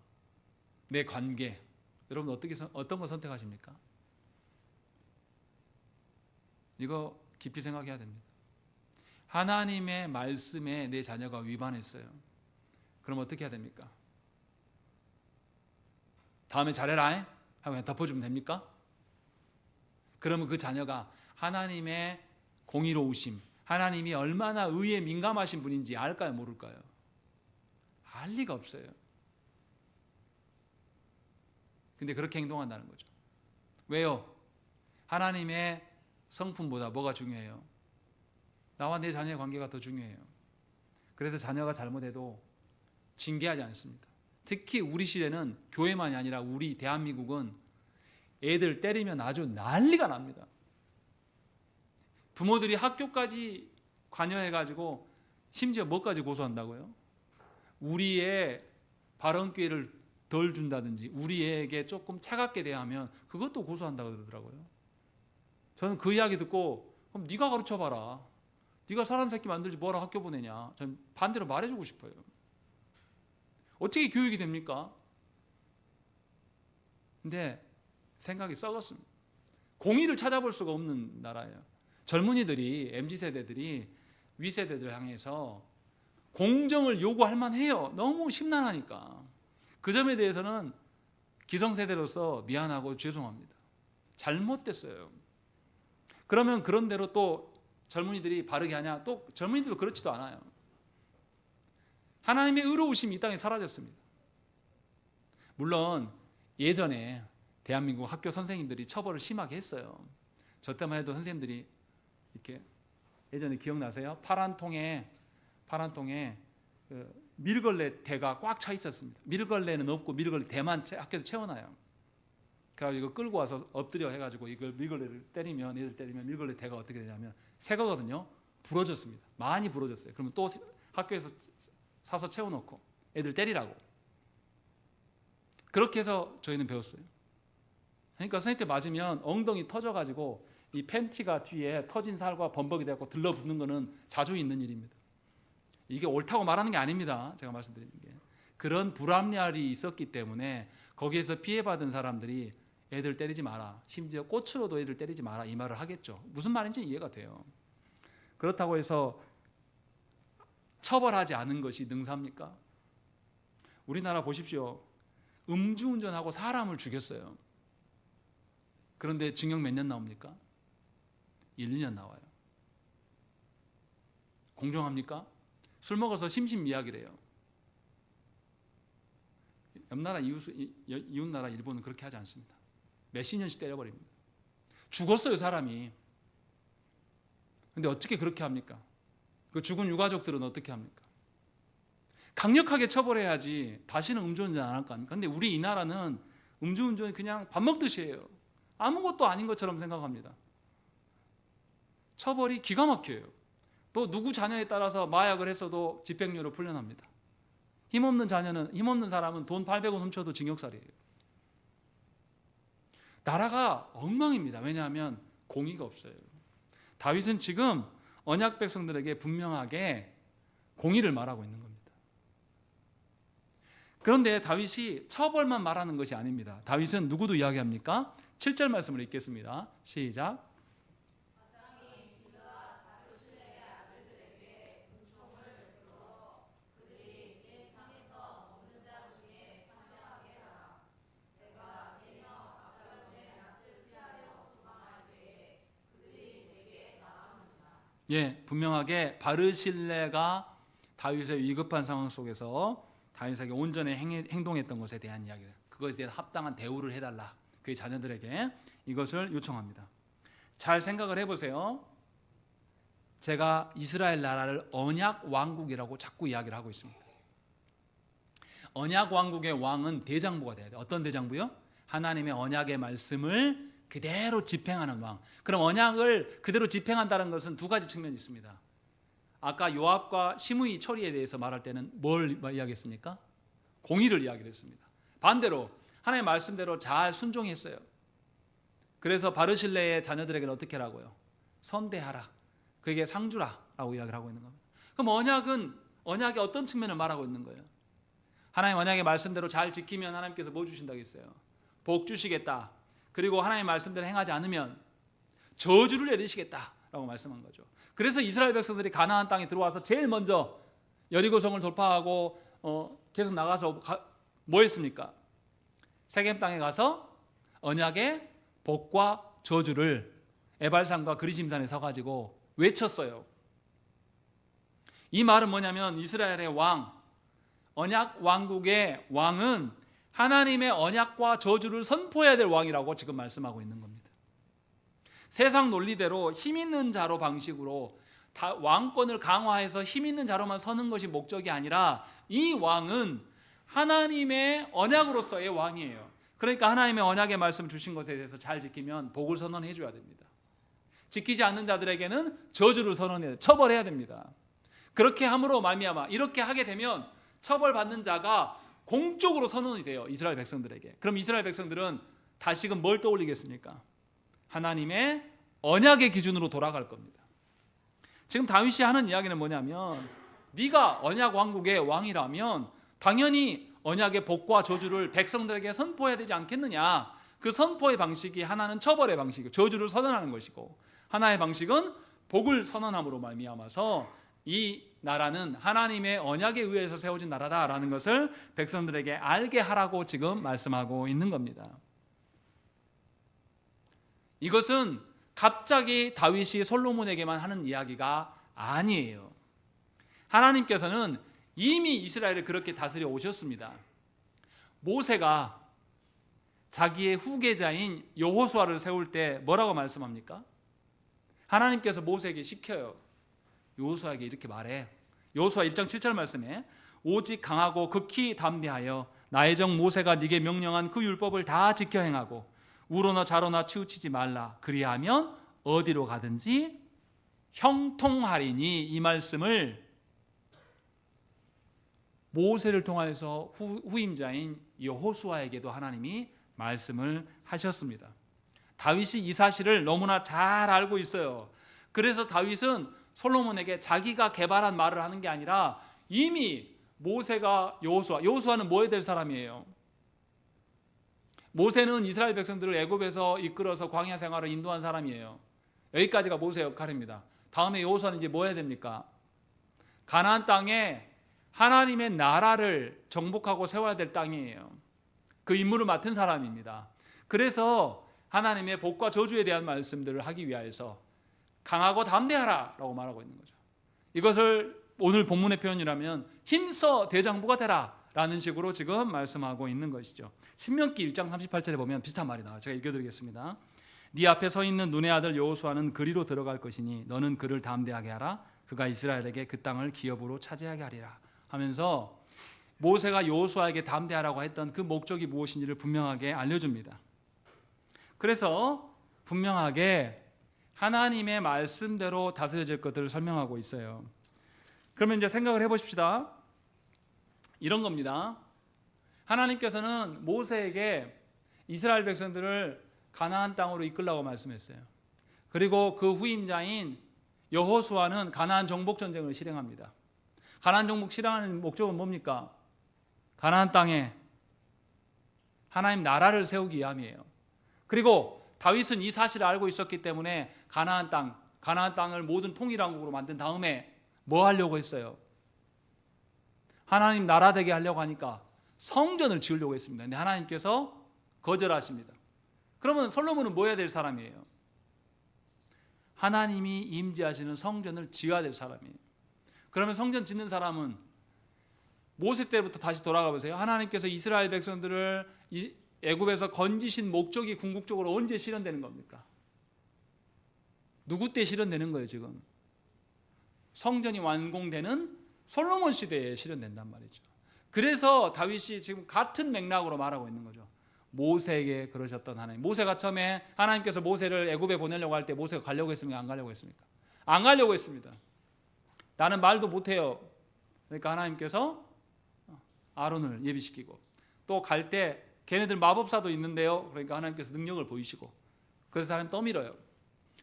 내 관계, 여러분 어떤 거 선택하십니까? 이거 깊이 생각해야 됩니다. 하나님의 말씀에 내 자녀가 위반했어요. 그럼 어떻게 해야 됩니까? 다음에 잘해라 하고 그냥 덮어주면 됩니까? 그러면 그 자녀가 하나님의 공의로우심, 하나님이 얼마나 의에 민감하신 분인지 알까요? 모를까요? 알 리가 없어요. 근데 그렇게 행동한다는 거죠. 왜요? 하나님의 성품보다 뭐가 중요해요? 나와 내 자녀의 관계가 더 중요해요. 그래서 자녀가 잘못해도 징계하지 않습니다. 특히 우리 시대는 교회만이 아니라 우리 대한민국은 애들 때리면 아주 난리가 납니다. 부모들이 학교까지 관여해가지고 심지어 뭐까지 고소한다고요? 우리의 발언 기회를 덜 준다든지 우리에게 조금 차갑게 대하면 그것도 고소한다고 그러더라고요. 저는 그 이야기 듣고 그럼 네가 가르쳐봐라. 네가 사람 새끼 만들지 뭐하러 학교 보내냐. 저는 반대로 말해주고 싶어요. 어떻게 교육이 됩니까? 근데 생각이 썩었습니다. 공의를 찾아볼 수가 없는 나라예요. 젊은이들이 MZ세대들이 위세대들 향해서 공정을 요구할 만해요. 너무 심란하니까. 그 점에 대해서는 기성세대로서 미안하고 죄송합니다. 잘못됐어요. 그러면 그런 대로 또 젊은이들이 바르게 하냐? 또 젊은이들도 그렇지도 않아요. 하나님의 의로우심이 이 땅에 사라졌습니다. 물론 예전에 대한민국 학교 선생님들이 처벌을 심하게 했어요. 저 때만 해도 선생님들이 이렇게 예전에 기억나세요? 파란 통에 그 밀걸레 대가 꽉 차 있었습니다. 밀걸레는 없고 밀걸레 대만 학교에서 채워놔요. 그래서 이거 끌고 와서 엎드려 해가지고 이걸 밀걸레를 때리면 애들 때리면 밀걸레 대가 어떻게 되냐면 새 거거든요. 부러졌습니다. 많이 부러졌어요. 그러면 또 학교에서 사서 채워놓고 애들 때리라고. 그렇게 해서 저희는 배웠어요. 그러니까 선생님 때 맞으면 엉덩이 터져가지고 이 팬티가 뒤에 터진 살과 범벅이 되고 들러붙는 거는 자주 있는 일입니다. 이게 옳다고 말하는 게 아닙니다. 제가 말씀드리는 게 그런 불합리함이 있었기 때문에 거기에서 피해받은 사람들이 애들 때리지 마라, 심지어 꽃으로도 애들 때리지 마라 이 말을 하겠죠. 무슨 말인지 이해가 돼요. 그렇다고 해서 처벌하지 않은 것이 능사입니까? 우리나라 보십시오. 음주운전하고 사람을 죽였어요. 그런데 징역 몇 년 나옵니까? 1, 2년 나와요. 공정합니까? 술 먹어서 심신미약이래요. 옆나라 이웃나라 일본은 그렇게 하지 않습니다. 몇십 년씩 때려버립니다. 죽었어요 사람이. 근데 어떻게 그렇게 합니까? 그 죽은 유가족들은 어떻게 합니까? 강력하게 처벌해야지 다시는 음주운전 안 할 거 아닙니까? 근데 우리 이 나라는 음주운전이 그냥 밥 먹듯이 해요. 아무것도 아닌 것처럼 생각합니다. 처벌이 기가 막혀요. 또 누구 자녀에 따라서 마약을 했어도 집행유예로 풀려납니다. 힘없는 사람은 돈 800원 훔쳐도 징역살이에요. 나라가 엉망입니다. 왜냐하면 공의가 없어요. 다윗은 지금 언약 백성들에게 분명하게 공의를 말하고 있는 겁니다. 그런데 다윗이 처벌만 말하는 것이 아닙니다. 다윗은 누구도 이야기합니까? 7절 말씀을 읽겠습니다. 시작. 예, 분명하게 바르실레가 다윗의 위급한 상황 속에서 다윗에게 온전히 행동했던 것에 대한 이야기를, 그것에 대한 합당한 대우를 해달라. 그의 자녀들에게 이것을 요청합니다. 잘 생각을 해보세요. 제가 이스라엘 나라를 언약 왕국이라고 자꾸 이야기를 하고 있습니다. 언약 왕국의 왕은 대장부가 돼야 돼요. 어떤 대장부요? 하나님의 언약의 말씀을 그대로 집행하는 왕. 그럼 언약을 그대로 집행한다는 것은 두 가지 측면이 있습니다. 아까 요압과 시므이 처리에 대해서 말할 때는 뭘 이야기했습니까? 공의를 이야기를 했습니다. 반대로 하나님의 말씀대로 잘 순종했어요. 그래서 바르실레의 자녀들에게는 어떻게 하라고요? 선대하라, 그에게 상주라 라고 이야기를 하고 있는 겁니다. 그럼 언약의 어떤 측면을 말하고 있는 거예요? 하나님 언약의 말씀대로 잘 지키면 하나님께서 뭐 주신다고 했어요? 복 주시겠다. 그리고 하나님의 말씀대로 행하지 않으면 저주를 내리시겠다라고 말씀한 거죠. 그래서 이스라엘 백성들이 가나안 땅에 들어와서 제일 먼저 여리고성을 돌파하고 계속 나가서 뭐 했습니까? 세겜 땅에 가서 언약의 복과 저주를 에발산과 그리심산에 서가지고 외쳤어요. 이 말은 뭐냐면 이스라엘의 왕, 언약 왕국의 왕은 하나님의 언약과 저주를 선포해야 될 왕이라고 지금 말씀하고 있는 겁니다. 세상 논리대로 힘 있는 자로 방식으로 왕권을 강화해서 힘 있는 자로만 서는 것이 목적이 아니라 이 왕은 하나님의 언약으로서의 왕이에요. 그러니까 하나님의 언약의 말씀 주신 것에 대해서 잘 지키면 복을 선언해 줘야 됩니다. 지키지 않는 자들에게는 저주를 선언해야 돼요. 처벌해야 됩니다. 그렇게 함으로 말미암아 이렇게 하게 되면 처벌받는 자가 공적으로 선언이 돼요. 이스라엘 백성들에게. 그럼 이스라엘 백성들은 다시금 뭘 떠올리겠습니까? 하나님의 언약의 기준으로 돌아갈 겁니다. 지금 다윗이 하는 이야기는 뭐냐면 네가 언약 왕국의 왕이라면 당연히 언약의 복과 저주를 백성들에게 선포해야 되지 않겠느냐. 그 선포의 방식이 하나는 처벌의 방식이고 저주를 선언하는 것이고 하나의 방식은 복을 선언함으로 말미암아서 이 나라는 하나님의 언약에 의해서 세워진 나라다라는 것을 백성들에게 알게 하라고 지금 말씀하고 있는 겁니다. 이것은 갑자기 다윗이 솔로몬에게만 하는 이야기가 아니에요. 하나님께서는 이미 이스라엘을 그렇게 다스려 오셨습니다. 모세가 자기의 후계자인 여호수아를 세울 때 뭐라고 말씀합니까? 하나님께서 모세에게 시켜요. 여호수아에게 이렇게 말해. 여호수아 1장 7절 말씀에 오직 강하고 극히 담대하여 나의 종 모세가 네게 명령한 그 율법을 다 지켜 행하고 우로나 좌로나 치우치지 말라. 그리하면 어디로 가든지 형통하리니. 이 말씀을 모세를 통해서 후임자인 여호수아에게도 하나님이 말씀을 하셨습니다. 다윗이 이 사실을 너무나 잘 알고 있어요. 그래서 다윗은 솔로몬에게 자기가 개발한 말을 하는 게 아니라 이미 모세가 여호수아는 뭐 해야 될 사람이에요? 모세는 이스라엘 백성들을 애굽에서 이끌어서 광야 생활을 인도한 사람이에요. 여기까지가 모세의 역할입니다. 다음에 여호수아는 이제 뭐 해야 됩니까? 가나안 땅에 하나님의 나라를 정복하고 세워야 될 땅이에요. 그 임무를 맡은 사람입니다. 그래서 하나님의 복과 저주에 대한 말씀들을 하기 위하여서 강하고 담대하라 라고 말하고 있는 거죠. 이것을 오늘 본문의 표현이라면 힘써 대장부가 되라 라는 식으로 지금 말씀하고 있는 것이죠. 신명기 1장 38절에 보면 비슷한 말이 나와요. 제가 읽어드리겠습니다. 네 앞에 서 있는 눈의 아들 여호수아는 그리로 들어갈 것이니 너는 그를 담대하게 하라. 그가 이스라엘에게 그 땅을 기업으로 차지하게 하리라 하면서 모세가 여호수아에게 담대하라고 했던 그 목적이 무엇인지를 분명하게 알려줍니다. 그래서 분명하게 하나님의 말씀대로 다스려질 것들을 설명하고 있어요. 그러면 이제 생각을 해보십시다. 이런 겁니다. 하나님께서는 모세에게 이스라엘 백성들을 가나안 땅으로 이끌라고 말씀했어요. 그리고 그 후임자인 여호수아는 가나안 정복 전쟁을 실행합니다. 가나안 정복 실행하는 목적은 뭡니까? 가나안 땅에 하나님 나라를 세우기 위함이에요. 그리고 다윗은 이 사실을 알고 있었기 때문에 가나안 땅을 모든 통일왕국으로 만든 다음에 뭐 하려고 했어요? 하나님 나라 되게 하려고 하니까 성전을 지으려고 했습니다. 근데 하나님께서 거절하십니다. 그러면 솔로몬은 뭐 해야 될 사람이에요? 하나님이 임재하시는 성전을 지어야 될 사람이에요. 그러면 성전 짓는 사람은 모세 때부터 다시 돌아가 보세요. 하나님께서 이스라엘 백성들을 애굽에서 건지신 목적이 궁극적으로 언제 실현되는 겁니까? 누구 때 실현되는 거예요 지금? 성전이 완공되는 솔로몬 시대에 실현된단 말이죠. 그래서 다윗이 지금 같은 맥락으로 말하고 있는 거죠. 모세에게 그러셨던 하나님. 모세가 처음에 하나님께서 모세를 애굽에 보내려고 할 때 모세가 가려고 했습니까? 안 가려고 했습니까? 안 가려고 했습니다. 나는 말도 못해요. 그러니까 하나님께서 아론을 예비시키고 또 갈 때 걔네들 마법사도 있는데요. 그러니까 하나님께서 능력을 보이시고 그래서 하나님 떠밀어요.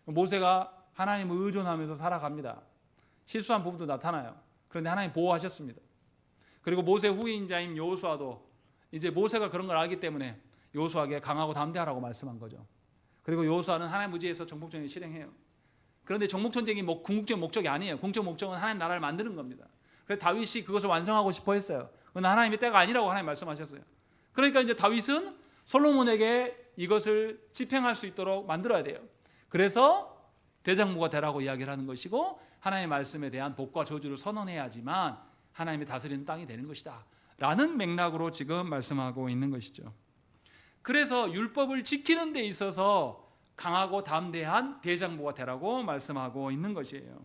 모세가 하나님을 의존하면서 살아갑니다. 실수한 부분도 나타나요. 그런데 하나님 보호하셨습니다. 그리고 모세 후임자인 여호수아도 이제 모세가 그런 걸 알기 때문에 여호수아에게 강하고 담대하라고 말씀한 거죠. 그리고 여호수아는 하나님 의지에서 정복전쟁을 실행해요. 그런데 정복전쟁이 궁극적 목적이 아니에요. 궁극적 목적은 하나님 나라를 만드는 겁니다. 그래서 다윗이 그것을 완성하고 싶어 했어요. 그런데 하나님의 때가 아니라고 하나님 말씀하셨어요. 그러니까 이제 다윗은 솔로몬에게 이것을 집행할 수 있도록 만들어야 돼요. 그래서 대장부가 되라고 이야기를 하는 것이고 하나님의 말씀에 대한 복과 저주를 선언해야지만 하나님의 다스리는 땅이 되는 것이다 라는 맥락으로 지금 말씀하고 있는 것이죠. 그래서 율법을 지키는 데 있어서 강하고 담대한 대장부가 되라고 말씀하고 있는 것이에요.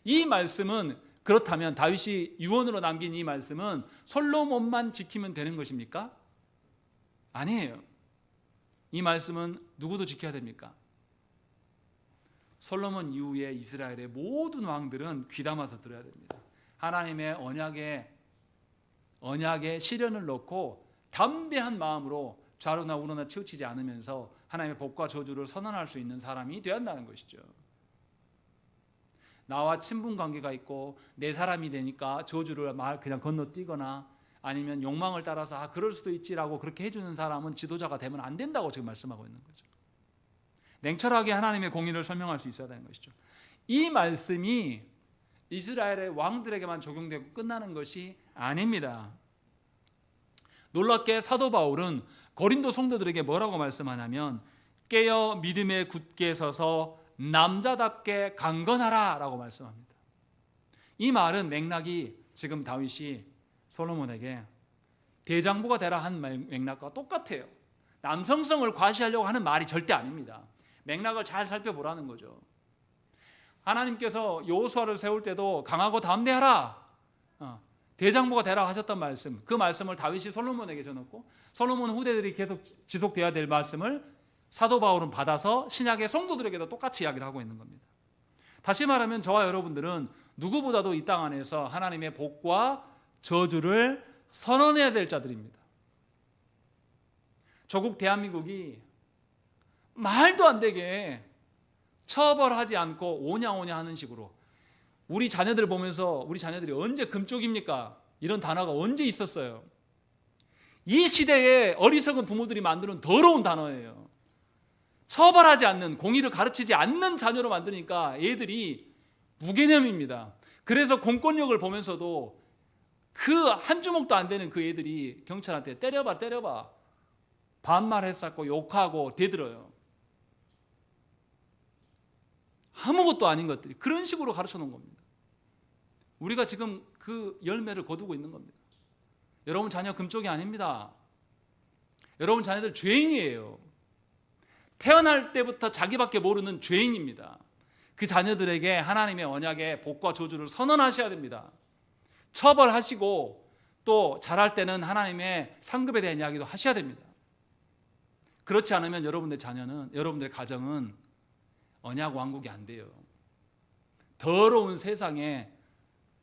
이 말씀은 그렇다면 다윗이 유언으로 남긴 이 말씀은 솔로몬만 지키면 되는 것입니까? 아니에요. 이 말씀은 누구도 지켜야 됩니까? 솔로몬 이후에 이스라엘의 모든 왕들은 귀담아서 들어야 됩니다. 하나님의 언약에 시련을 넣고 담대한 마음으로 좌로나 우로나 치우치지 않으면서 하나님의 복과 저주를 선언할 수 있는 사람이 되어야 한다는 것이죠. 나와 친분 관계가 있고 내 사람이 되니까 저주를 그냥 건너뛰거나 아니면 욕망을 따라서 그럴 수도 있지라고 그렇게 해주는 사람은 지도자가 되면 안 된다고 지금 말씀하고 있는 거죠. 냉철하게 하나님의 공의를 설명할 수 있어야 되는 것이죠. 이 말씀이 이스라엘의 왕들에게만 적용되고 끝나는 것이 아닙니다. 놀랍게 사도 바울은 고린도 성도들에게 뭐라고 말씀하냐면 깨어 믿음에 굳게 서서 남자답게 강건하라 라고 말씀합니다. 이 말은 맥락이 지금 다윗이 솔로몬에게 대장부가 되라 한 맥락과 똑같아요. 남성성을 과시하려고 하는 말이 절대 아닙니다. 맥락을 잘 살펴보라는 거죠. 하나님께서 여호수아를 세울 때도 강하고 담대하라, 대장부가 되라 하셨던 말씀, 그 말씀을 다윗이 솔로몬에게 전했고 솔로몬 후대들이 계속 지속돼야 될 말씀을 사도 바울은 받아서 신약의 성도들에게도 똑같이 이야기를 하고 있는 겁니다. 다시 말하면 저와 여러분들은 누구보다도 이 땅 안에서 하나님의 복과 저주를 선언해야 될 자들입니다. 조국 대한민국이 말도 안 되게 처벌하지 않고 오냐오냐 하는 식으로 우리 자녀들 보면서 우리 자녀들이 언제 금쪽입니까? 이런 단어가 언제 있었어요? 이 시대에 어리석은 부모들이 만드는 더러운 단어예요. 처벌하지 않는, 공의를 가르치지 않는 자녀로 만드니까 애들이 무개념입니다. 그래서 공권력을 보면서도 그 한 주먹도 안 되는 그 애들이 경찰한테 때려봐 반말했었고 욕하고 대들어요. 아무것도 아닌 것들이 그런 식으로 가르쳐 놓은 겁니다. 우리가 지금 그 열매를 거두고 있는 겁니다. 여러분 자녀 금쪽이 아닙니다. 여러분 자녀들 죄인이에요. 태어날 때부터 자기밖에 모르는 죄인입니다. 그 자녀들에게 하나님의 언약의 복과 저주를 선언하셔야 됩니다. 처벌하시고 또 자랄 때는 하나님의 상급에 대한 이야기도 하셔야 됩니다. 그렇지 않으면 여러분들 자녀는, 여러분들 가정은 언약 왕국이 안 돼요. 더러운 세상에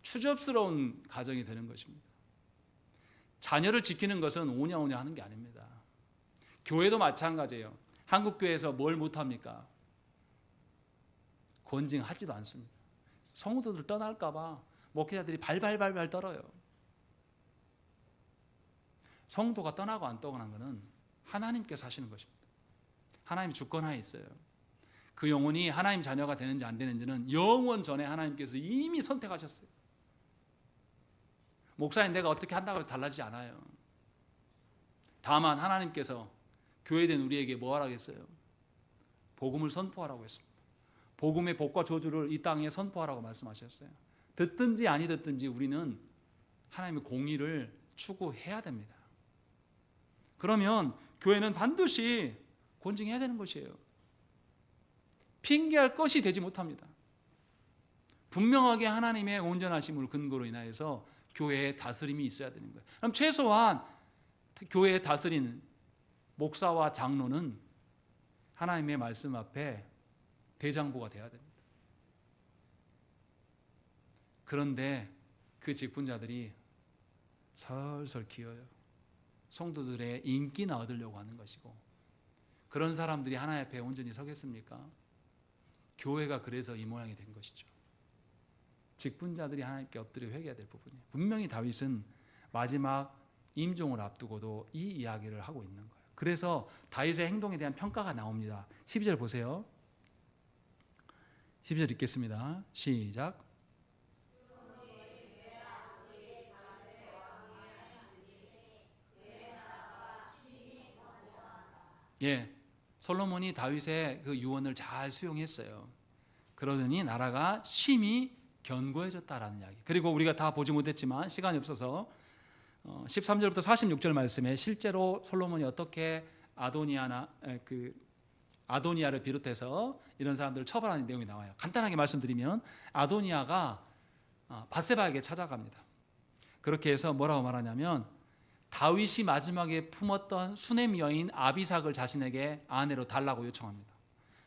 추접스러운 가정이 되는 것입니다. 자녀를 지키는 것은 오냐오냐 하는 게 아닙니다. 교회도 마찬가지예요. 한국 교회에서 뭘 못합니까? 권징하지도 않습니다. 성도들 떠날까 봐 목회자들이 발발발발 떨어요. 성도가 떠나고 안 떠나는 것은 하나님께서 하시는 것입니다. 하나님 주권하에 있어요. 그 영혼이 하나님 자녀가 되는지 안 되는지는 영원 전에 하나님께서 이미 선택하셨어요. 목사님 내가 어떻게 한다고 해서 달라지지 않아요. 다만 하나님께서 교회된 우리에게 뭐 하라고 했어요? 복음을 선포하라고 했습니다. 복음의 복과 저주를 이 땅에 선포하라고 말씀하셨어요. 듣든지 아니 듣든지 우리는 하나님의 공의를 추구해야 됩니다. 그러면 교회는 반드시 권징해야 되는 것이에요. 핑계할 것이 되지 못합니다. 분명하게 하나님의 온전하심을 근거로 인하여서 교회의 다스림이 있어야 되는 거예요. 그럼 최소한 교회의 다스리는 목사와 장로는 하나님의 말씀 앞에 대장부가 되어야 됩니다. 그런데 그 직분자들이 설설 기어요. 성도들의 인기나 얻으려고 하는 것이고, 그런 사람들이 하나님 앞에 온전히 서겠습니까? 교회가 그래서 이 모양이 된 것이죠. 직분자들이 하나님께 엎드려 회개해야 될 부분이에요. 분명히 다윗은 마지막 임종을 앞두고도 이 이야기를 하고 있는 거예요. 그래서 다윗의 행동에 대한 평가가 나옵니다. 12절 보세요. 12절 읽겠습니다. 시작. 예, 솔로몬이 다윗의 그 유언을 잘 수용했어요. 그러더니 나라가 심히 견고해졌다라는 이야기. 그리고 우리가 다 보지 못했지만 시간이 없어서 13절부터 46절 말씀에 실제로 솔로몬이 어떻게 아도니아를 비롯해서 이런 사람들을 처벌하는 내용이 나와요. 간단하게 말씀드리면 아도니아가 밧세바에게 찾아갑니다. 그렇게 해서 뭐라고 말하냐면 다윗이 마지막에 품었던 수냄 여인 아비삭을 자신에게 아내로 달라고 요청합니다.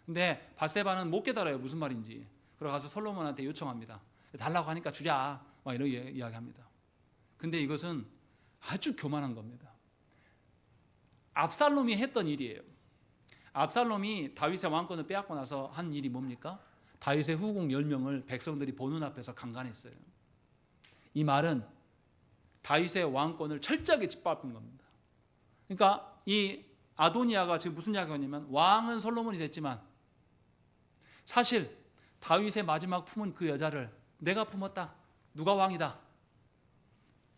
근데 밧세바는 못 깨달아요. 무슨 말인지. 그래서 솔로몬한테 요청합니다. 달라고 하니까 주자. 막 이렇게 이야기합니다. 근데 이것은 아주 교만한 겁니다. 압살롬이 했던 일이에요. 압살롬이 다윗의 왕권을 빼앗고 나서 한 일이 뭡니까? 다윗의 후궁 10명을 백성들이 보는 앞에서 강간했어요. 이 말은 다윗의 왕권을 철저하게 짓밟은 겁니다. 그러니까 이 아도니아가 지금 무슨 이야기가 있냐면 왕은 솔로몬이 됐지만 사실 다윗의 마지막 품은 그 여자를 내가 품었다. 누가 왕이다.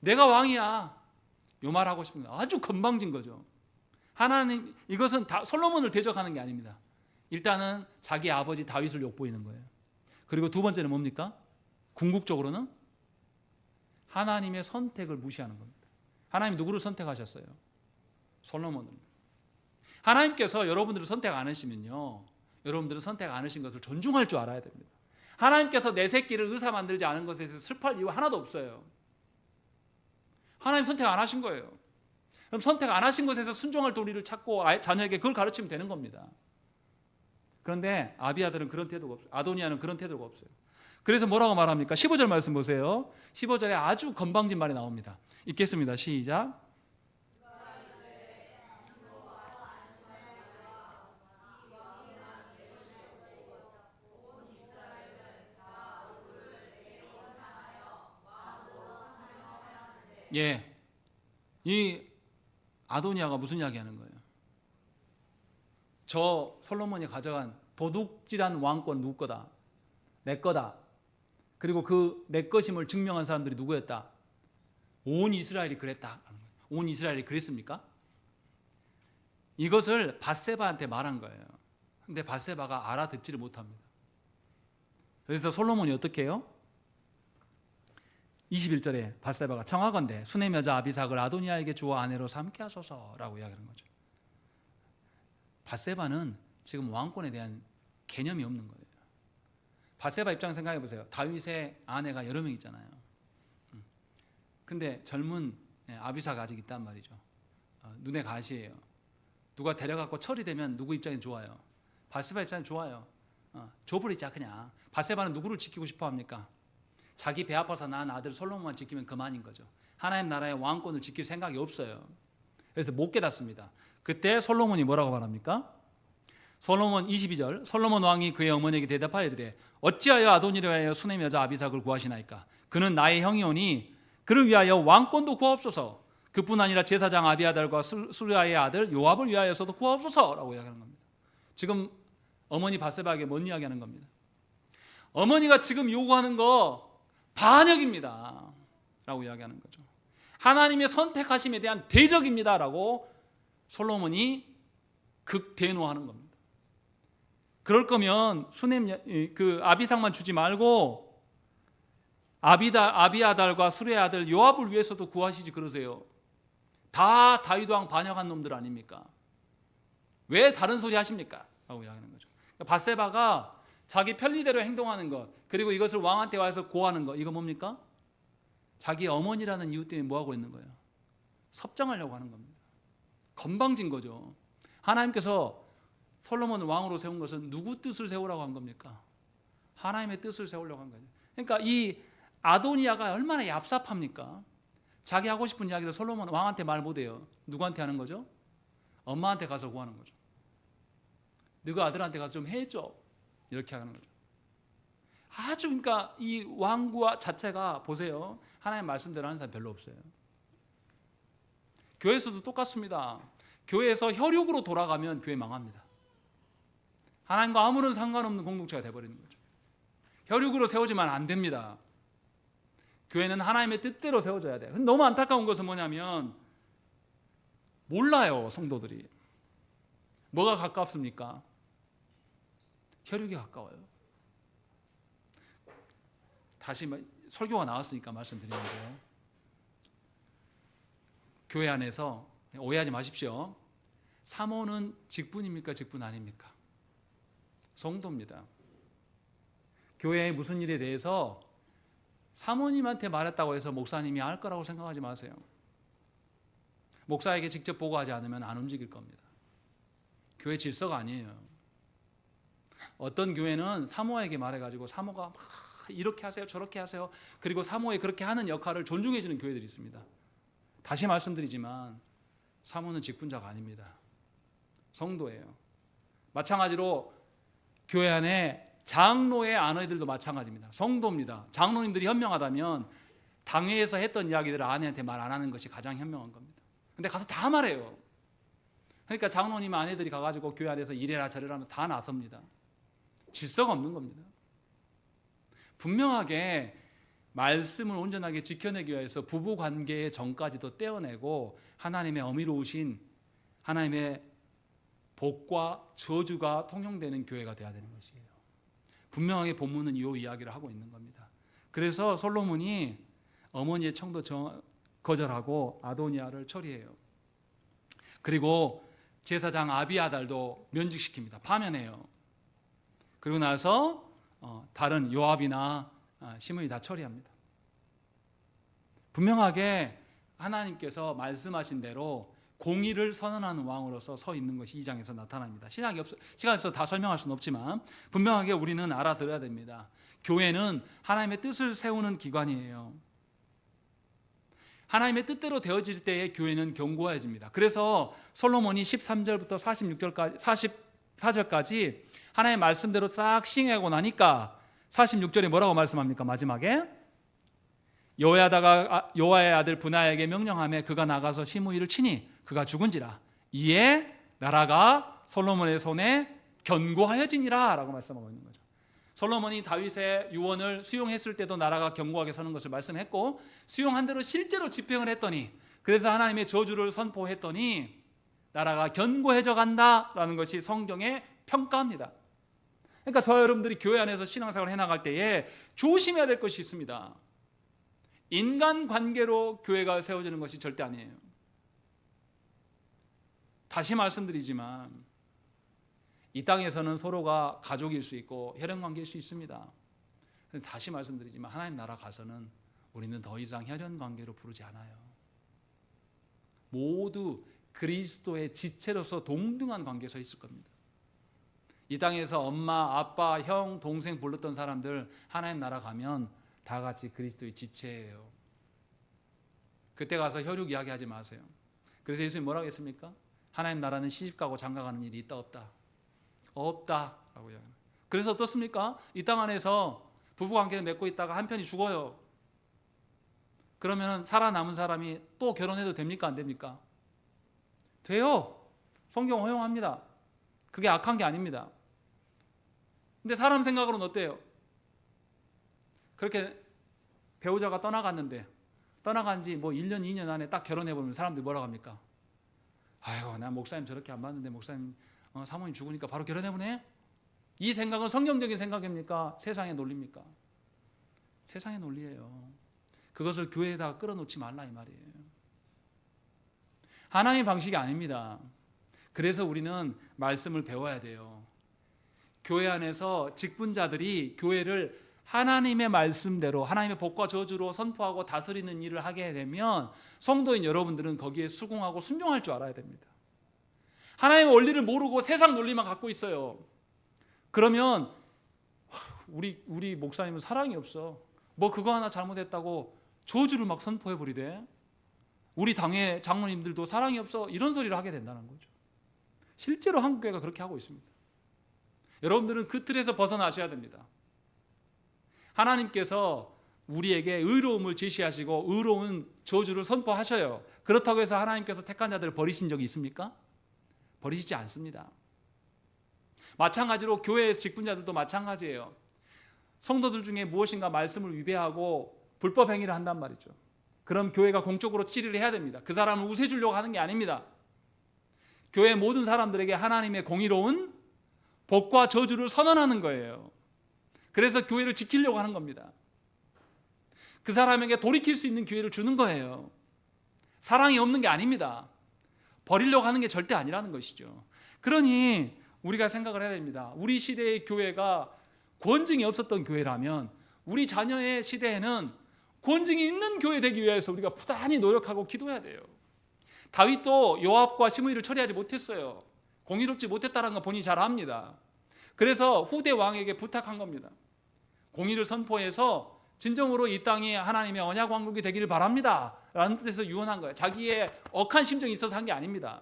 내가 왕이야. 요 말하고 싶은 거 아주 건방진 거죠. 하나님, 이것은 솔로몬을 대적하는 게 아닙니다. 일단은 자기 아버지 다윗을 욕보이는 거예요. 그리고 두 번째는 뭡니까? 궁극적으로는 하나님의 선택을 무시하는 겁니다. 하나님이 누구를 선택하셨어요? 솔로몬을. 하나님께서 여러분들을 선택 안 하시면요, 여러분들은 선택 안 하신 것을 존중할 줄 알아야 됩니다. 하나님께서 내 새끼를 의사 만들지 않은 것에 대해서 슬퍼할 이유 하나도 없어요. 하나님 선택 안 하신 거예요. 그럼 선택 안 하신 것에서 순종할 도리를 찾고 자녀에게 그걸 가르치면 되는 겁니다. 그런데 아비아들은 그런 태도가 없어요. 아도니아는 그런 태도가 없어요. 그래서 뭐라고 말합니까? 15절 말씀 보세요. 15절에 아주 건방진 말이 나옵니다. 읽겠습니다. 시작. 예, 이 아도니아가 무슨 이야기 하는 거예요? 저 솔로몬이 가져간 도둑질한 왕권 누구 거다? 내 거다. 그리고 그 내 것임을 증명한 사람들이 누구였다? 온 이스라엘이 그랬다. 온 이스라엘이 그랬습니까? 이것을 밧세바한테 말한 거예요. 근데 밧세바가 알아듣지를 못합니다. 그래서 솔로몬이 어떻게 해요? 21절에 밧세바가 청하건대 수넴 여자 아비삭을 아도니아에게 주어 아내로 삼게 하소서라고 이야기하는 거죠. 밧세바는 지금 왕권에 대한 개념이 없는 거예요. 밧세바 입장 생각해 보세요. 다윗의 아내가 여러 명 있잖아요. 근데 젊은 아비삭 아직 있단 말이죠. 눈에 가시예요. 누가 데려갖고 처리되면 누구 입장이 좋아요? 밧세바 입장이 좋아요. 줘버리자 그냥. 밧세바는 누구를 지키고 싶어 합니까? 자기 배 아파서 낳은 아들 솔로몬만 지키면 그만인 거죠. 하나님 나라의 왕권을 지킬 생각이 없어요. 그래서 못 깨닫습니다. 그때 솔로몬이 뭐라고 말합니까? 솔로몬 22절 솔로몬 왕이 그의 어머니에게 대답하여 이르되 어찌하여 아도니를 위하여 수넴 여자 아비삭을 구하시나이까? 그는 나의 형이오니 그를 위하여 왕권도 구하옵소서. 그뿐 아니라 제사장 아비아달과 수르야의 아들 요압을 위하여서도 구하옵소서라고 이야기하는 겁니다. 지금 어머니 밧세바에게 뭔 이야기하는 겁니다. 어머니가 지금 요구하는 거 반역입니다 라고 이야기하는 거죠. 하나님의 선택하심에 대한 대적입니다 라고 솔로몬이 극대노하는 겁니다. 그럴 거면 수넴 그 아비삭만 주지 말고 아비아달과 수레의 아들 요압을 위해서도 구하시지 그러세요. 다 다윗 왕 반역한 놈들 아닙니까? 왜 다른 소리 하십니까? 라고 이야기하는 거죠. 밧세바가 자기 편리대로 행동하는 것, 그리고 이것을 왕한테 와서 고하는 것, 이거 뭡니까? 자기 어머니라는 이유 때문에 뭐하고 있는 거예요? 섭정하려고 하는 겁니다. 건방진 거죠. 하나님께서 솔로몬을 왕으로 세운 것은 누구 뜻을 세우라고 한 겁니까? 하나님의 뜻을 세우려고 한 거죠. 그러니까 이 아도니아가 얼마나 얍삽합니까? 자기 하고 싶은 이야기를 솔로몬 왕한테 말 못해요. 누구한테 하는 거죠? 엄마한테 가서 구하는 거죠. 너가 아들한테 가서 좀 해줘. 이렇게 하는 거죠. 아주 그러니까 이 왕과 자체가 보세요. 하나님 말씀대로 하는 사람 별로 없어요. 교회에서도 똑같습니다. 교회에서 혈육으로 돌아가면 교회 망합니다. 하나님과 아무런 상관없는 공동체가 되어버리는 거죠. 혈육으로 세워지면 안 됩니다. 교회는 하나님의 뜻대로 세워져야 돼요. 너무 안타까운 것은 뭐냐면 몰라요, 성도들이. 뭐가 가깝습니까? 혈육이 가까워요. 다시 설교가 나왔으니까 말씀드리는데요. 교회 안에서 오해하지 마십시오. 사모는 직분입니까? 직분 아닙니까? 성도입니다. 교회의 무슨 일에 대해서 사모님한테 말했다고 해서 목사님이 알 거라고 생각하지 마세요. 목사에게 직접 보고하지 않으면 안 움직일 겁니다. 교회 질서가 아니에요. 어떤 교회는 사모에게 말해가지고 사모가 막 이렇게 하세요 저렇게 하세요, 그리고 사모에 그렇게 하는 역할을 존중해 주는 교회들이 있습니다. 다시 말씀드리지만 사모는 직분자가 아닙니다. 성도예요. 마찬가지로 교회 안에 장로의 아내들도 마찬가지입니다. 성도입니다. 장로님들이 현명하다면 당회에서 했던 이야기들을 아내한테 말 안 하는 것이 가장 현명한 겁니다. 근데 가서 다 말해요. 그러니까 장로님 아내들이 가가지고 교회 안에서 이래라 저래라 하면서 다 나섭니다. 질서가 없는 겁니다. 분명하게 말씀을 온전하게 지켜내기 위해서 부부 관계의 정까지도 떼어내고 하나님의 어미로우신 하나님의 복과 저주가 통용되는 교회가 되어야 되는 것이에요. 분명하게 본문은 이 이야기를 하고 있는 겁니다. 그래서 솔로몬이 어머니의 청도 거절하고 아도니아를 처리해요. 그리고 제사장 아비아달도 면직시킵니다. 파면해요. 그리고 나서 다른 요압이나 시므이 다 처리합니다. 분명하게 하나님께서 말씀하신 대로 공의를 선언하는 왕으로서 서 있는 것이 이 장에서 나타납니다. 시간이 없어서 다 설명할 수는 없지만 분명하게 우리는 알아들어야 됩니다. 교회는 하나님의 뜻을 세우는 기관이에요. 하나님의 뜻대로 되어질 때에 교회는 견고해집니다. 그래서 솔로몬이 13절부터 44절까지 하나님의 말씀대로 싹 시행하고 나니까 46절에 뭐라고 말씀합니까? 마지막에 여호야다가 여호와의 아들 분하야에게 명령하며 그가 나가서 시므이를 치니 그가 죽은지라 이에 나라가 솔로몬의 손에 견고하여지니라 라고 말씀하고 있는 거죠. 솔로몬이 다윗의 유언을 수용했을 때도 나라가 견고하게 서는 것을 말씀했고 수용한 대로 실제로 집행을 했더니 그래서 하나님의 저주를 선포했더니 나라가 견고해져 간다라는 것이 성경의 평가입니다. 그러니까 저와 여러분들이 교회 안에서 신앙생활을 해나갈 때에 조심해야 될 것이 있습니다. 인간관계로 교회가 세워지는 것이 절대 아니에요. 다시 말씀드리지만 이 땅에서는 서로가 가족일 수 있고 혈연관계일 수 있습니다. 다시 말씀드리지만 하나님 나라 가서는 우리는 더 이상 혈연관계로 부르지 않아요. 모두 그리스도의 지체로서 동등한 관계에 서 있을 겁니다. 이 땅에서 엄마, 아빠, 형, 동생 불렀던 사람들 하나님 나라 가면 다 같이 그리스도의 지체예요. 그때 가서 혈육 이야기하지 마세요. 그래서 예수님 뭐라고 했습니까? 하나님 나라는 시집가고 장가가는 일이 있다 없다? 없다라고 이야기합니다. 그래서 어떻습니까? 이 땅 안에서 부부관계를 맺고 있다가 한편이 죽어요. 그러면 살아남은 사람이 또 결혼해도 됩니까? 안 됩니까? 돼요. 성경 허용합니다. 그게 악한 게 아닙니다. 근데 사람 생각으로는 어때요? 그렇게 배우자가 떠나갔는데 떠나간 지 뭐 1년, 2년 안에 딱 결혼해보면 사람들이 뭐라고 합니까? 아이고, 난 목사님 저렇게 안 봤는데 목사님 사모님 죽으니까 바로 결혼해보네? 이 생각은 성경적인 생각입니까? 세상의 논리입니까? 세상의 논리예요. 그것을 교회에다가 끌어놓지 말라 이 말이에요. 하나님의 방식이 아닙니다. 그래서 우리는 말씀을 배워야 돼요. 교회 안에서 직분자들이 교회를 하나님의 말씀대로 하나님의 복과 저주로 선포하고 다스리는 일을 하게 되면 성도인 여러분들은 거기에 수긍하고 순종할 줄 알아야 됩니다. 하나님의 원리를 모르고 세상 논리만 갖고 있어요. 그러면 우리 목사님은 사랑이 없어. 뭐 그거 하나 잘못했다고 저주를 막 선포해 버리대. 우리 당의 장로님들도 사랑이 없어. 이런 소리를 하게 된다는 거죠. 실제로 한국교회가 그렇게 하고 있습니다. 여러분들은 그 틀에서 벗어나셔야 됩니다. 하나님께서 우리에게 의로움을 제시하시고 의로운 저주를 선포하셔요. 그렇다고 해서 하나님께서 택한 자들을 버리신 적이 있습니까? 버리시지 않습니다. 마찬가지로 교회 직분자들도 마찬가지예요. 성도들 중에 무엇인가 말씀을 위배하고 불법 행위를 한단 말이죠. 그럼 교회가 공적으로 치리를 해야 됩니다. 그 사람을 우세주려고 하는 게 아닙니다. 교회 모든 사람들에게 하나님의 공의로운 복과 저주를 선언하는 거예요. 그래서 교회를 지키려고 하는 겁니다. 그 사람에게 돌이킬 수 있는 기회를 주는 거예요. 사랑이 없는 게 아닙니다. 버리려고 하는 게 절대 아니라는 것이죠. 그러니 우리가 생각을 해야 됩니다. 우리 시대의 교회가 권증이 없었던 교회라면 우리 자녀의 시대에는 권증이 있는 교회 되기 위해서 우리가 부단히 노력하고 기도해야 돼요. 다윗도 요압과 시므이를 처리하지 못했어요. 공의롭지 못했다는 거 본인이 잘 압니다. 그래서 후대 왕에게 부탁한 겁니다. 공의를 선포해서 진정으로 이 땅이 하나님의 언약 왕국이 되기를 바랍니다 라는 뜻에서 유언한 거예요. 자기의 억한 심정이 있어서 한 게 아닙니다.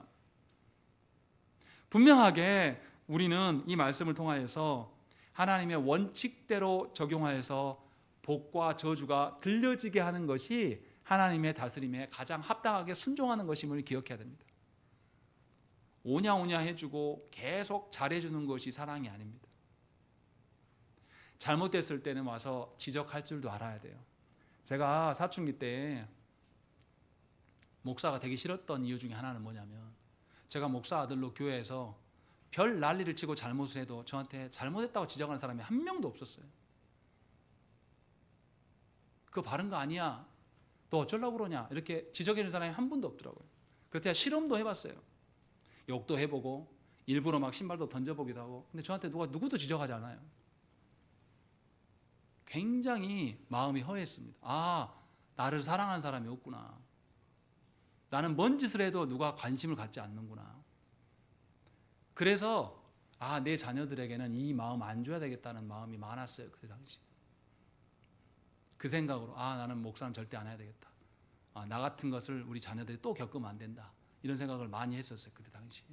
분명하게 우리는 이 말씀을 통하여서 하나님의 원칙대로 적용하여서 복과 저주가 들려지게 하는 것이 하나님의 다스림에 가장 합당하게 순종하는 것임을 기억해야 됩니다. 오냐오냐 해주고 계속 잘해주는 것이 사랑이 아닙니다. 잘못됐을 때는 와서 지적할 줄도 알아야 돼요. 제가 사춘기 때 목사가 되기 싫었던 이유 중에 하나는 뭐냐면, 제가 목사 아들로 교회에서 별 난리를 치고 잘못을 해도 저한테 잘못했다고 지적하는 사람이 한 명도 없었어요. 그거 바른 거 아니야, 너 어쩌려고 그러냐, 이렇게 지적해주는 사람이 한 분도 없더라고요. 그래서 제가 실험도 해봤어요. 욕도 해보고 일부러 막 신발도 던져보기도 하고. 근데 저한테 누구도 지적하지 않아요. 굉장히 마음이 허했습니다. 아, 나를 사랑하는 사람이 없구나. 나는 뭔 짓을 해도 누가 관심을 갖지 않는구나. 그래서 내 자녀들에게는 이 마음 안 줘야 되겠다는 마음이 많았어요. 그때 당시. 그 생각으로 나는 목사는 절대 안 해야 되겠다. 나 같은 것을 우리 자녀들이 또 겪으면 안 된다. 이런 생각을 많이 했었어요. 그때 당시.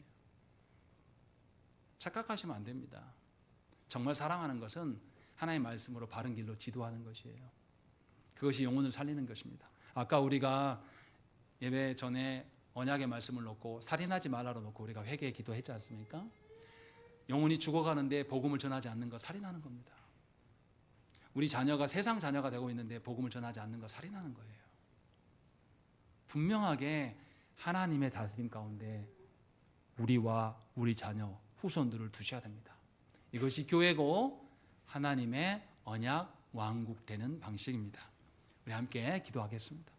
착각하시면 안 됩니다. 정말 사랑하는 것은 하나님의 말씀으로 바른 길로 지도하는 것이에요. 그것이 영혼을 살리는 것입니다. 아까 우리가 예배 전에 언약의 말씀을 놓고 살인하지 말라로 놓고 우리가 회개의 기도했지 않습니까? 영혼이 죽어가는데 복음을 전하지 않는 것 살인하는 겁니다. 우리 자녀가 세상 자녀가 되고 있는데 복음을 전하지 않는 것 살인하는 거예요. 분명하게 하나님의 다스림 가운데 우리와 우리 자녀, 후손들을 두셔야 됩니다. 이것이 교회고 하나님의 언약 왕국 되는 방식입니다. 우리 함께 기도하겠습니다.